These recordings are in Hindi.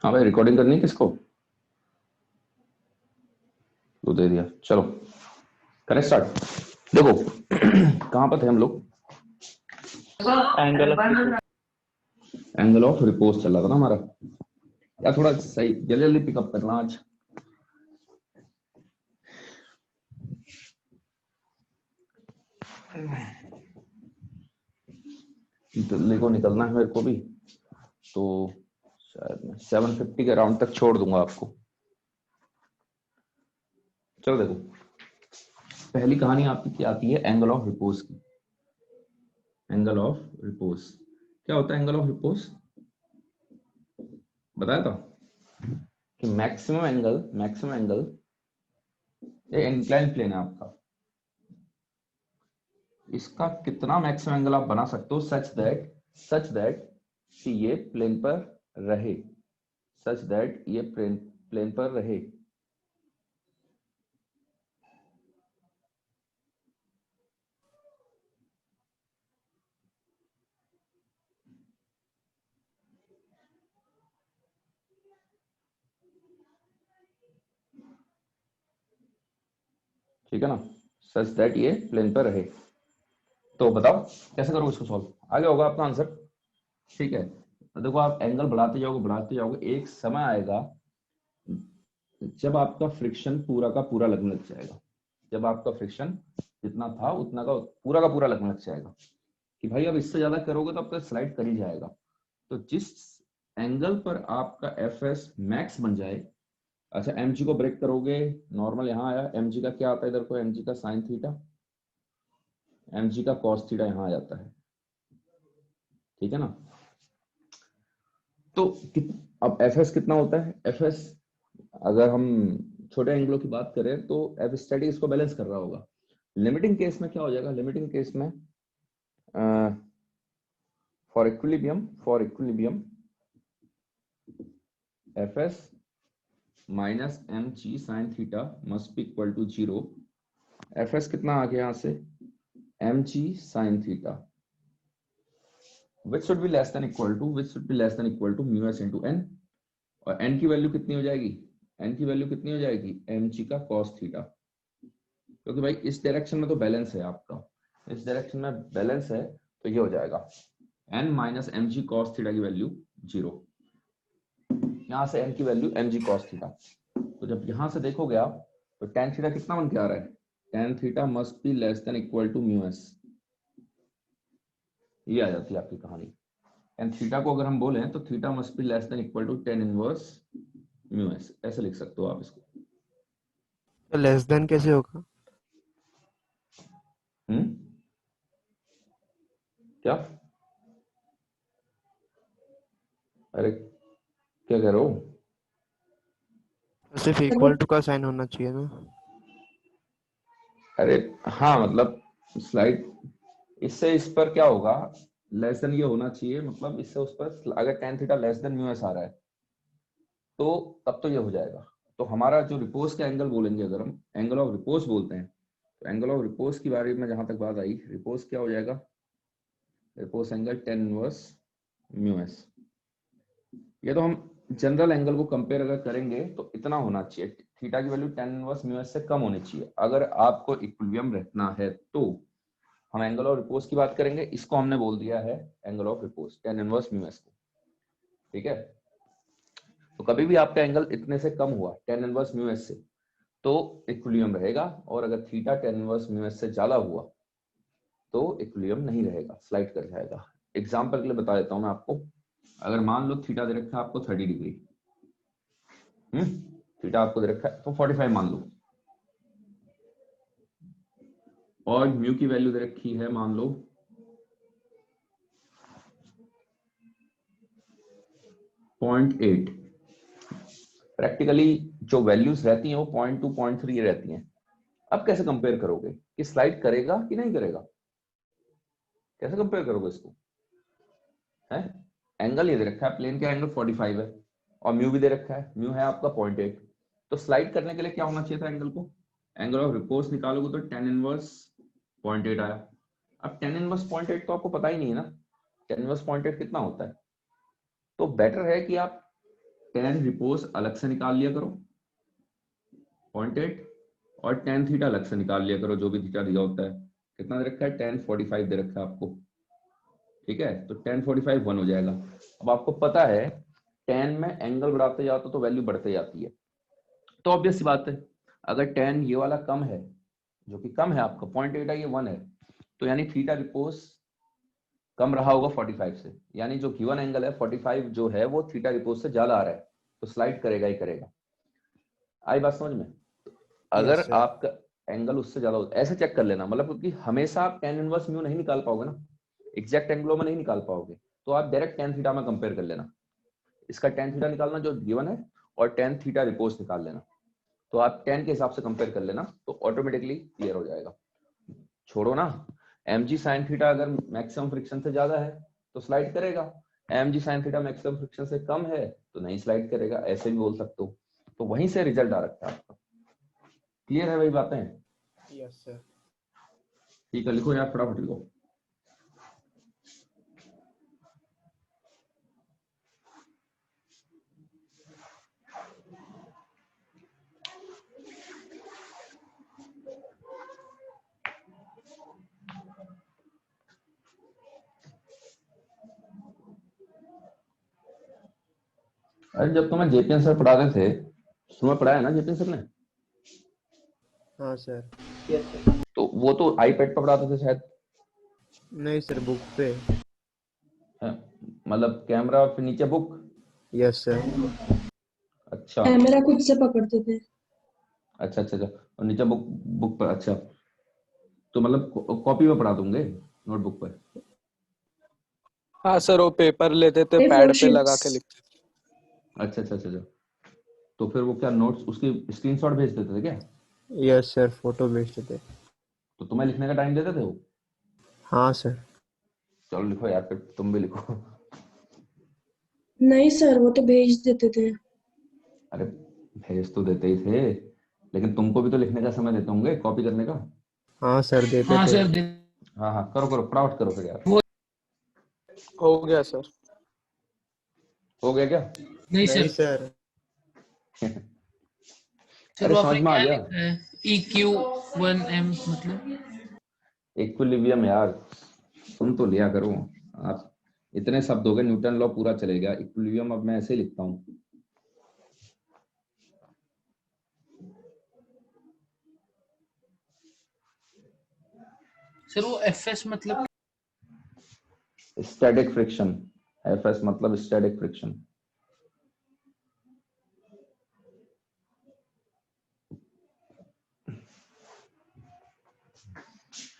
हाँ भाई, रिकॉर्डिंग करनी है किसको? तो दे दिया, चलो करें स्टार्ट। देखो कहाँ पर थे हम लोग? एंगल ऑफ रिपोज चल रहा था ना हमारा। यार थोड़ा सही जल्दी जल्दी पिकअप करना आज। दिल्ली को निकलना है मेरे को भी, तो शायद मैं 7:50 के राउंड तक छोड़ दूंगा आपको। चलो देखो, पहली कहानी आपकी क्या आती है? एंगल ऑफ रिपोज की। एंगल ऑफ रिपोज क्या होता है? एंगल ऑफ रिपोज बताया था कि मैक्सिमम एंगल, ये इंक्लाइन प्लेन है आपका, इसका कितना मैक्सिमम एंगल आप बना सकते हो सच दैट कि ये प्लेन पर रहे, सच दैट ये प्लेन पर रहे। ठीक है ना? सच दैट ये प्लेन पर रहे। तो बताओ कैसे करोगे इसको सॉल्व? आ गया होगा आपका आंसर। ठीक है, तो देखो आप एंगल बढ़ाते जाओगे, एक समय आएगा जब आपका फ्रिक्शन पूरा का पूरा लगने लग जाएगा। जब आपका फ्रिक्शन जितना था उतना का पूरा लगने लग जाएगा कि भाई अब इससे ज्यादा करोगे तो आपका स्लाइड कर ही जाएगा। तो जिस एंगल पर आपका एफ एस मैक्स बन जाए, अच्छा एम जी को ब्रेक करोगे, नॉर्मल यहाँ आया, एम जी का क्या आता है इधर को? एम जी का साइन थीटा, एम जी का कॉस थीटा यहाँ आ जाता है। ठीक है ना? तो अब एफ एस कितना होता है? एफ एस अगर हम छोटे एंगलों की बात करें तो एफ स्टैटिक इसको बैलेंस कर रहा होगा। लिमिटिंग केस में क्या हो जाएगा? लिमिटिंग केस में for equilibrium F S minus M G sine theta must be equal to 0। F S कितना आ गया यहाँ से? M G sine theta which should be less than equal to mu S into N. और एन की वैल्यू कितनी हो जाएगी? एन की वैल्यू कितनी हो जाएगी? एम जी का कॉस थीटा। क्योंकि भाई इस डायरेक्शन में तो बैलेंस है आपका, इस डायरेक्शन में बैलेंस है, तो ये हो जाएगा N minus M G cos theta की वैल्यू 0। यहां से एन की value M G cos theta. तो जब यहां से देखोगे आप तो टेन थीटा कितना बन के आ रहा है? Tan theta must be less than equal to mu S. ये आ जाती है आपकी कहानी। एंड थीटा को अगर हम बोले तो theta must be less than equal to tan inverse mu S, ऐसे लिख सकते हो आप इसको। तो लेस देन कैसे होगा? क्या? अरे क्या कह रहे हो? तो सिर्फ इक्वल टू का साइन होना चाहिए ना? अरे हाँ, मतलब स्लाइड इससे इस पर क्या होगा? लेस देन ये होना चाहिए, मतलब इससे उस पर अगर tan theta less than mu s आ रहा है तो तब तो ये हो जाएगा। तो हमारा जो रिपोज का एंगल बोलेंगे, अगर हम एंगल ऑफ रिपोज बोलते हैं, तो एंगल ऑफ रिपोज की बारे में जहां तक बात आई, रिपोज क्या हो जाएगा? Repose angle ten inverse mu S. ये तो हम जनरल एंगल को कंपेयर अगर करेंगे तो इतना होना चाहिए, थीटा की value ten inverse mu S से कम होनी चाहिए अगर आपको इक्विलिब्रियम रखना है। तो हम एंगल ऑफ रिपोज की बात करेंगे, इसको हमने बोल दिया है angle of repose ten inverse mu S को। ठीक है? तो कभी भी आपका एंगल इतने से कम हुआ टेन इनवर्स म्यू एस से तो इक्विलिब्रियम रहेगा, और अगर theta tan inverse mu S से ज्यादा हुआ तो इक्विलिब्रियम नहीं रहेगा, स्लाइड कर जाएगा। एग्जांपल के लिए बता देता हूं मैं आपको। अगर मान लो थीटा दे रखा है आपको 30 डिग्री, थीटा आपको दे रखा है तो 45 मान लो, और म्यू की वैल्यू दे रखी है मान लो 0.8। प्रैक्टिकली जो वैल्यूज रहती हैं वो 0.2 0.3 रहती हैं। अब कैसे कंपेयर करोगे कि स्लाइड करेगा कि नहीं करेगा? कैसे कंपेयर करोगे इसको? है एंगल ये दे रखा है, प्लेन का एंगल 45 है और म्यू भी दे रखा है, म्यू है आपका 0.8। तो स्लाइड करने के लिए क्या होना चाहिए था एंगल को? एंगल ऑफ रिपोज निकालोगे तो टेन इनवर्स 0.8 आया। अब टेन इनवर्स 0.8 तो आपको पता ही नहीं है ना, टेन इनवर्स 0.8 कितना होता है? बेटर है कि आप tan रिपोज अलग से निकाल लिया करो 0.8 और tan थीटा अलग से निकाल लिया करो, जो भी थीटा दिया होता है। कितना दे रखा है? tan 45 दे रखा है आपको, ठीक है। तो tan 45 1 हो जाएगा। अब आपको पता है tan में एंगल बढ़ाते जाओ तो वैल्यू बढ़ते जाती है, तो ऑब्वियस सी बात है अगर tan ये वाला कम है, जो कि कम है आपका 0.8 है, ये 1 है, तो यानी थीटा रिपोज कम रहा होगा 45 से, यानी जो गिवन एंगल है 45 जो है वो थीटा रिपोज से ज्यादा आ रहा है, तो स्लाइड करेगा ही करेगा। आई बात समझ में? यस अगर सर। आपका एंगल उससे ज्यादा हो, ऐसे चेक कर लेना, मतलब क्योंकि हमेशा आप tan इनवर्स म्यू नहीं निकाल पाओगे ना, एग्जैक्ट एंगलों में नहीं निकाल पाओगे, तो आप डायरेक्ट tan थीटा में कंपेयर कर लेना। इसका tan थीटा निकालना जो गिवन है और tan थीटा रिपोज निकाल लेना, तो आप tan के हिसाब से कंपेयर कर लेना, तो ऑटोमेटिकली क्लियर हो जाएगा। छोड़ो ना, mg sin थीटा अगर मैक्सिमम फ्रिक्शन से ज्यादा है तो स्लाइड करेगा, mg sin theta maximum friction से कम है तो नहीं स्लाइड करेगा, ऐसे भी बोल सकते हो। तो वहीं से रिजल्ट आ रखा है आपका। क्लियर है वही बातें? Yes sir. ठीक है, लिखो यार फटाफट लिखो। अरे जब तुम्हें जेपीएन सर पढ़ाते थे, तुम्हें पढ़ाया ना जेपीएन सर ने? हाँ सर। तो वो तो आईपैड पर पढ़ाते थे शायद। नहीं सर, बुक पे। है? मतलब कैमरा फिर नीचे बुक। Yes sir. अच्छा कैमरा खुद से पकड़ते थे। अच्छा अच्छा अच्छा, और नीचे बुक, बुक पर। अच्छा, तो मतलब कॉपी में पढ़ा दूंगे, नोटबुक पर। हाँ सर, वो पेपर लेते थे, A4 पैड पे लगा शीट्स। के लिखते थे। अच्छा अच्छा अच्छा अच्छा। तो फिर वो क्या नोट्स उसकी स्क्रीनशॉट भेज देते थे क्या? यस सर, फोटो भेजते थे। तो तुम्हें लिखने का टाइम देते थे वो? हाँ सर। चलो लिखो यार, फिर तुम भी लिखो। नहीं सर, वो तो भेज देते थे। अरे भेज तो देते ही थे, लेकिन तुमको भी तो लिखने का समय देते होंगे, कॉपी करने का। हाँ सर, देते हाँ थे। सर हाँ हाँ, करो करो फटाफट करो फिर यार। वो हो गया सर। हो गया क्या? नहीं नहीं सर। सर। सर अरे वो समझ आपने में आ क्या गया। लिखा है? EQ1M मतलब? इक्विलिब्रियम यार, सुन तो लिया करो आप। इतने शब्द हो गए, न्यूटन लॉ पूरा चलेगा, इक्विलिब्रियम अब मैं ऐसे ही लिखता हूँ। सर वो FS मतलब? स्टैटिक फ्रिक्शन, एफएस मतलब स्टैटिक फ्रिक्शन।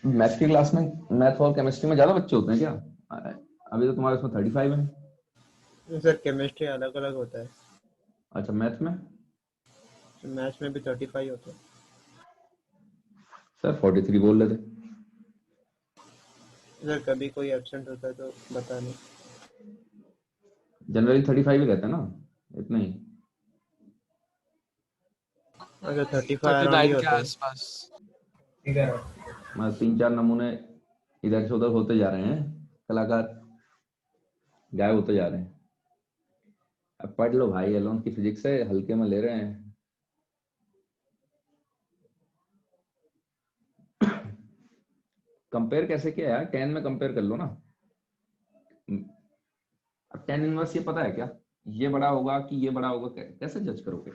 मैथ की क्लास में, मैथ और केमिस्ट्री में ज्यादा बच्चे होते हैं क्या? अभी तो तुम्हारे उसमें 35 है। सर केमिस्ट्री अलग अलग होता है। अच्छा, मैथ में? मैथ्स में भी 35 होता है। सर 43 बोल रहे थे। सर कभी कोई एब्सेंट होता है तो बता नहीं। जनरली 35 ही रहता है ना, इतना ही। अगर 35 अराउंड ही 39 के होता है। आसपास। मैं 3-4 नमूने इधर से उधर होते जा रहे हैं, कलाकार गायब होते जा रहे हैं। अब पढ़ लो भाई, एलोन की फिजिक्स है, हल्के में ले रहे हैं। कंपेयर कैसे किया यार? 10 में कंपेयर कर लो ना। अब 10 इनवर्स ये पता है क्या, ये बड़ा होगा कि ये बड़ा होगा, कैसे जज करोगे?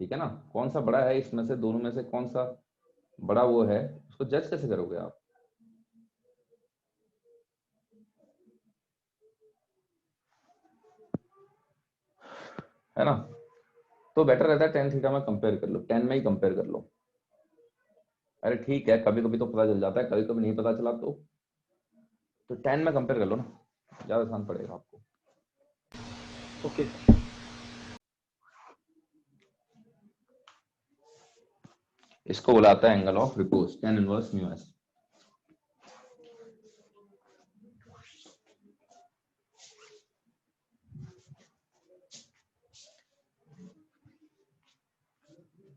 ठीक है ना, कौन सा बड़ा है इसमें से, दोनों में से कौन सा बड़ा वो है, उसको जज कैसे करोगे आप? है ना? तो बेटर रहता है 10 थीटा में कंपेयर कर लो, 10 में ही कंपेयर कर लो। अरे ठीक है, कभी कभी तो पता चल जाता है, कभी कभी नहीं पता चला तो 10 में कंपेयर कर लो ना, ज्यादा आसान पड़ेगा आपको। ओके। इसको बुलाता है angle of repose, tan inverse mu S.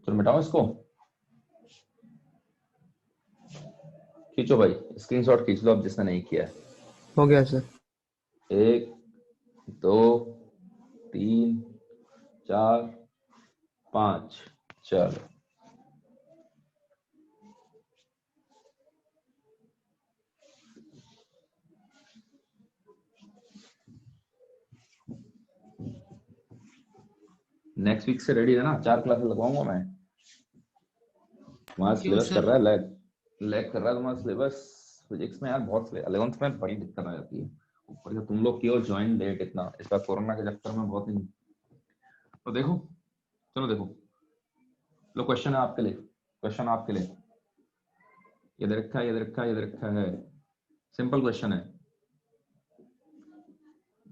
चलो मिटाओ इसको, खींचो भाई, स्क्रीनशॉट खींच लो अब जिसने नहीं किया है। हो गया सर। 1 2 3 4 5 चलो नेक्स्ट वीक से रेडी है ना, 4 क्लासेस लगवाऊंगा मैं। तुम्हारा सिलेबस कर रहा है लैग कर रहा है तुम्हारा सिलेबस। फिजिक्स में यार बहुत 11th में बड़ी दिक्कत आ जाती है, ऊपर से तुम लोग क्यों ज्वाइन लेट इतना, इस बार कोरोना के चक्कर में बहुत नहीं। तो देखो, चलो देखो, लो क्वेश्चन है आपके लिए, क्वेश्चन आपके लिए, ये दे रखा है, ये दे रखा है, ये दे रखा है, सिंपल क्वेश्चन है।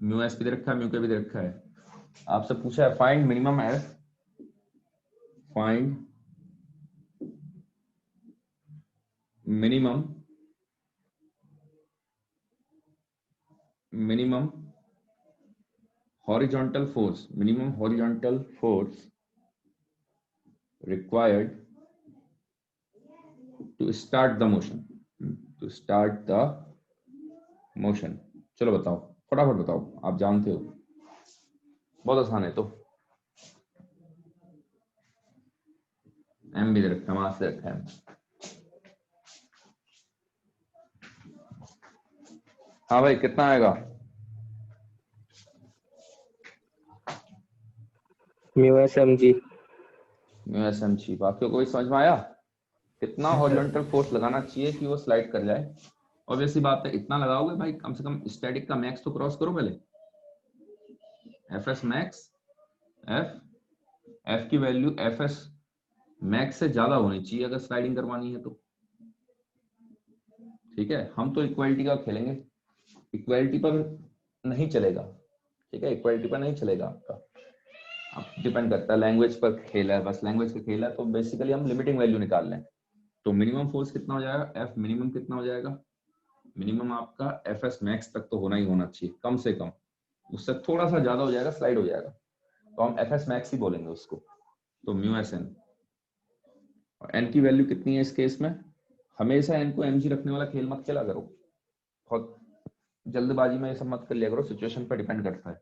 म्यू एस भी दे रखा है, म्यू के भी दे रखा है। आपसे पूछा है find minimum F, find minimum horizontal force required to start the motion, चलो बताओ, फटाफट बताओ, आप जानते हो, बहुत आसान है। तो एम भी दे रखा है, मास दे रखा है। हाँ भाई कितना आएगा? Mu S M G. बाकियों को भी समझ में आया? कितना हॉरिजॉन्टल फोर्स लगाना चाहिए कि वो स्लाइड कर जाए? ऑब्वियसली बात है, इतना लगाओगे भाई, कम से कम स्टैटिक का मैक्स तो क्रॉस करो पहले। एफ एस मैक्स, एफ की वैल्यू एफ एस मैक्स से ज्यादा होनी चाहिए अगर स्लाइडिंग करवानी है तो। ठीक है, हम तो इक्वालिटी का खेलेंगे, इक्वालिटी पर नहीं चलेगा। ठीक है, इक्वालिटी पर नहीं चलेगा आपका, आप डिपेंड करता है, लैंग्वेज पर खेला है, बस लैंग्वेज का खेला है। तो बेसिकली हम लिमिटिंग वैल्यू निकाल लें, तो मिनिमम फोर्स कितना हो जाएगा, एफ मिनिमम कितना हो जाएगा? मिनिमम आपका एफ एस मैक्स तक तो होना ही होना चाहिए, कम से कम। उससे थोड़ा सा ज्यादा हो जाएगा, स्लाइड हो जाएगा, तो हम एफ एस मैक्स ही बोलेंगे उसको। तो म्यू एस एन, और एन की वैल्यू कितनी है इस केस में? हमेशा एन को एम जी रखने वाला खेल मत खेला करो, बहुत जल्दबाजी में ये सब मत कर लिया करो, सिचुएशन पर डिपेंड करता है।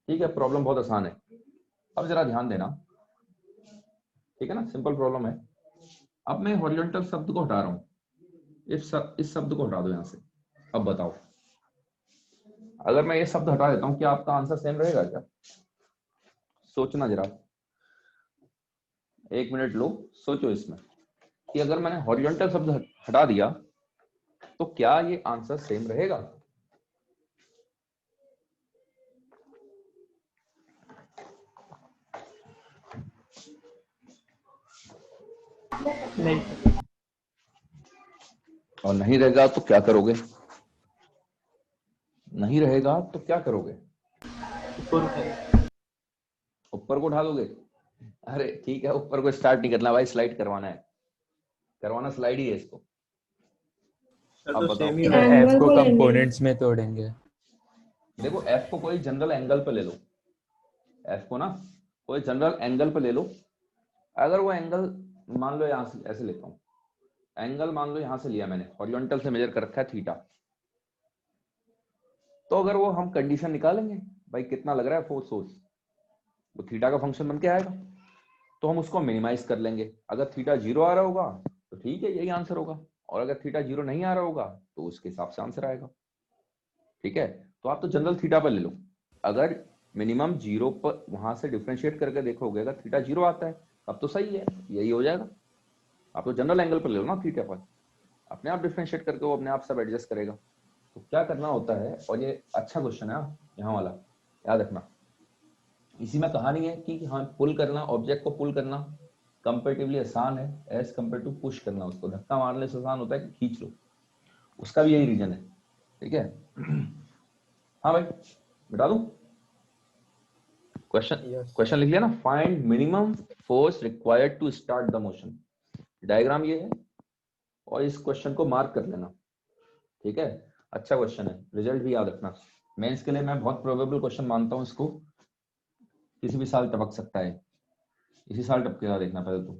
ठीक है, प्रॉब्लम बहुत आसान है, अब जरा ध्यान देना। ठीक है ना, सिंपल प्रॉब्लम है। अब मैं हॉरिजॉन्टल शब्द को हटा रहा हूं, इस शब्द को हटा दो यहां से। अब बताओ, अगर मैं ये शब्द हटा देता हूं, क्या आपका आंसर सेम रहेगा क्या? सोचना जरा, 1 मिनट लो, सोचो इसमें कि अगर मैंने हॉरिजॉन्टल शब्द हटा दिया तो क्या ये आंसर सेम रहेगा? नहीं। और नहीं रहेगा तो क्या करोगे? नहीं रहेगा तो क्या करोगे? ऊपर को उठा दोगे? अरे ठीक है, ऊपर को स्टार्ट नहीं करना भाई, स्लाइड करवाना है, करवाना स्लाइड ही है इसको। अब बताओ, एंगल को को लेंगे। कंपोनेंट्स में तोड़ेंगे। देखो एफ को कोई जनरल एंगल पे ले लो, एफ को ना कोई जनरल एंगल पे ले लो। अगर वो एंगल मान लो यहां से, ऐसे लेता हूं, एंगल मान लो यहां से लिया मैंने, हॉरिजॉन्टल से मेजर कर रखा है थीटा। तो अगर वो हम कंडीशन निकालेंगे भाई कितना लग रहा है फोर्स, वो थीटा का फंक्शन बन के आएगा, तो हम उसको मिनिमाइज कर लेंगे। अगर थीटा 0 आ रहा होगा तो ठीक है, यही आंसर होगा, और अगर थीटा 0 नहीं आ रहा होगा तो उसके हिसाब से आंसर आएगा। ठीक है, तो आप तो जनरल थीटा पर ले लो। अगर मिनिमम 0 पर वहां से डिफरेंशिएट करके देखोगे, अगर थीटा 0 आता है तब तो सही है, यही हो जाएगा। आप तो जनरल एंगल पर ले लो ना थीटा पर, अपने आप डिफरेंशिएट करके वो अपने आप सब एडजस्ट करेगा। तो क्या करना होता है, और ये अच्छा क्वेश्चन है यहाँ वाला, याद रखना। इसी में कहानी है कि हाँ, पुल करना, ऑब्जेक्ट को पुल करना कंपेरेटिवली आसान है एज कम्पेयर टू पुश करना। उसको धक्का मारने से आसान होता है कि खींच लो, उसका भी यही रीजन है। ठीक है, हाँ भाई बता दूं क्वेश्चन लिख लिया ना, find minimum force required to start the motion. Diagram ये है, और इस क्वेश्चन को मार्क कर लेना। ठीक है, अच्छा क्वेश्चन है, रिजल्ट भी याद रखना। मेंस के लिए मैं बहुत प्रोबेबल क्वेश्चन मानता हूं इसको, किसी भी साल टपक सकता है, इसी साल टपकेगा, देखना पहले तो।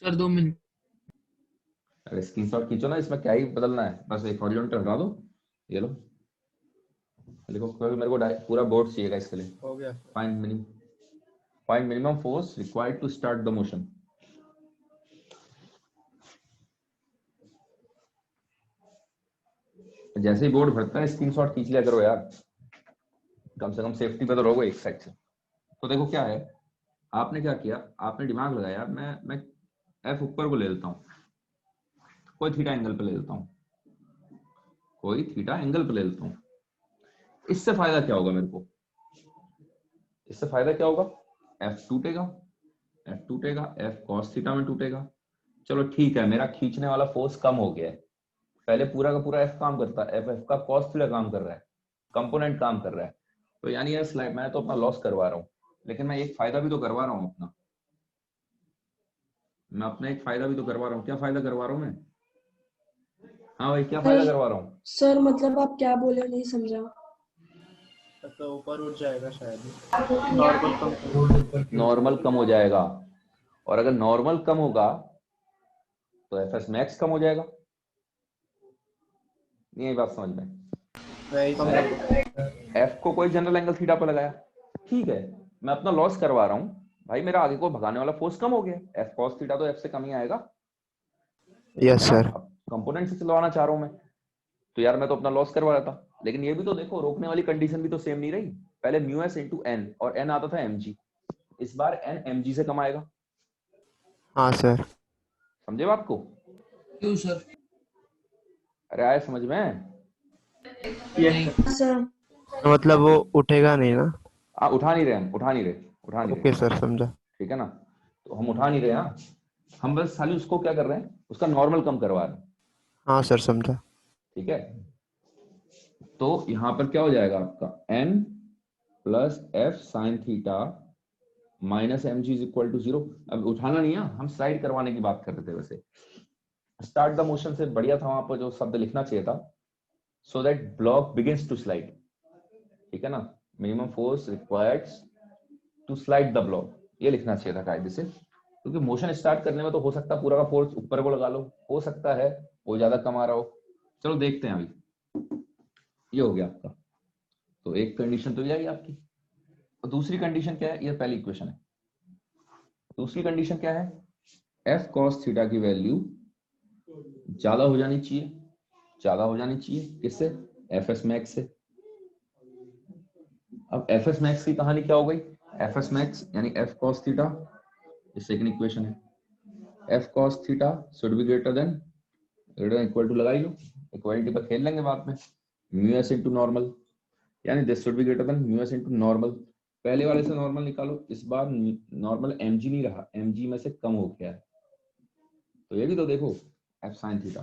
Sir 2 minute. अरे स्क्रीनशॉट खींचो ना, इसमें क्या ही बदलना है, बस एक हॉरिजॉन्टल हटा दो, ये लो। देखो क्योंकि मेरे को पूरा बोर्ड चाहिएगा इसके लिए। हो गया। Find minimum force required to start the motion. जैसे ही बोर्ड भरता है स्क्रीनशॉट खींच लिया करो यार, कम से कम सेफ्टी पे तो रहोगे एक साइड से। तो देखो क्या है, आपने क्या किया, आपने दिमाग लगाया मैं एफ ऊपर को ले लेता हूँ, कोई थीटा एंगल पे ले लेता हूँ, कोई थीटा एंगल पे ले लेता हूँ। इससे फायदा क्या होगा मेरे को, इससे फायदा क्या होगा, एफ टूटेगा, एफ कॉस थीटा में टूटेगा। चलो ठीक है, मेरा खींचने वाला फोर्स कम हो गया है। पहले पूरा का पूरा एफ काम करता है, एफ का कॉस थीटा काम कर रहा है, कंपोनेंट काम कर रहा है। तो यानी यार स्लाइड मैं तो अपना लॉस करवा रहा हूँ, लेकिन मैं एक फायदा भी तो करवा रहा हूँ अपना, मैं अपना एक फायदा भी तो करवा रहा हूँ। क्या फायदा करवा रहा हूँ मैं? हाँ भाई, क्या फायदा करवा रहा हूँ? सर मतलब आप क्या बोले नहीं समझा। तो ऊपर उठ जाएगा शायद। नॉर्मल कम हो जाएगा, और अगर नॉर्मल कम होगा तो एफ एस मैक्स कम हो जाएगा। नहीं बात समझ में? एफ को कोई जनरल एंगल थीटा पर लगाया, ठीक है, मैं अपना लॉस करवा रहा हूँ भाई, मेरा आगे को भगाने वाला फोर्स कम हो गया, एफ कॉस थीटा तो एफ से कम ही आएगा। Yes sir. कंपोनेंट से चलवाना चाह रहा हूं मैं, तो यार मैं तो अपना लॉस करवा रहा था। लेकिन ये भी तो देखो, रोकने वाली कंडीशन भी तो सेम नहीं रही। पहले म्यू एस इंटू एन, और एन आता था mg, इस बार एन mg से कम आएगा। हाँ सर। समझे बात को? क्यों सर? अरे आए समझ में? नहीं। सर मतलब वो उठेगा नहीं ना? उठा नहीं रहे हम, उठा नहीं रहे। ओके सर, समझा। ठीक है ना, तो हम उठा नहीं रहे। हाँ, हम बस खाली उसको क्या कर रहे हैं, उसका नॉर्मल कम करवा रहे हैं। हाँ सर, समझा। ठीक है, तो यहां पर क्या हो जाएगा आपका, n plus F sine theta minus M G is equal to 0। अब उठाना नहीं है, हम स्लाइड करवाने की बात कर रहे थे। वैसे स्टार्ट द मोशन से बढ़िया था वहां पर जो शब्द लिखना चाहिए था, so that block begins to slide. ठीक है ना, minimum force required to slide the block, ये लिखना चाहिए था कायदे से, क्योंकि मोशन स्टार्ट करने में तो हो सकता है पूरा का फोर्स ऊपर को लगा लो, हो सकता है वो ज्यादा कम आ रहा हो। चलो देखते हैं, अभी ये हो गया आपका। तो एक कंडीशन तो ये आई आपकी, और दूसरी कंडीशन क्या है, ये पहली इक्वेशन है। दूसरी कंडीशन क्या है, एफ कॉस थीटा की वैल्यू ज्यादा हो जानी चाहिए, ज्यादा हो जानी चाहिए किससे, एफ एस मैक्स से। अब एफ एस मैक्स की कहानी क्या हो गई, एफ एस मैक्स यानी एफ कॉस थीटा, ये सेकंड इक्वेशन है, F cos theta should be greater than equal to, लगाई लो, इक्वालिटी पर खेल लेंगे बाद में, म्यू एस इंटू नॉर्मल, यानी this should be greater than mu S into normal. पहले वाले से नॉर्मल निकालो, इस बार नॉर्मल mg नहीं रहा, mg में से कम हो गया है। तो ये भी तो देखो, एफ साइन थीटा,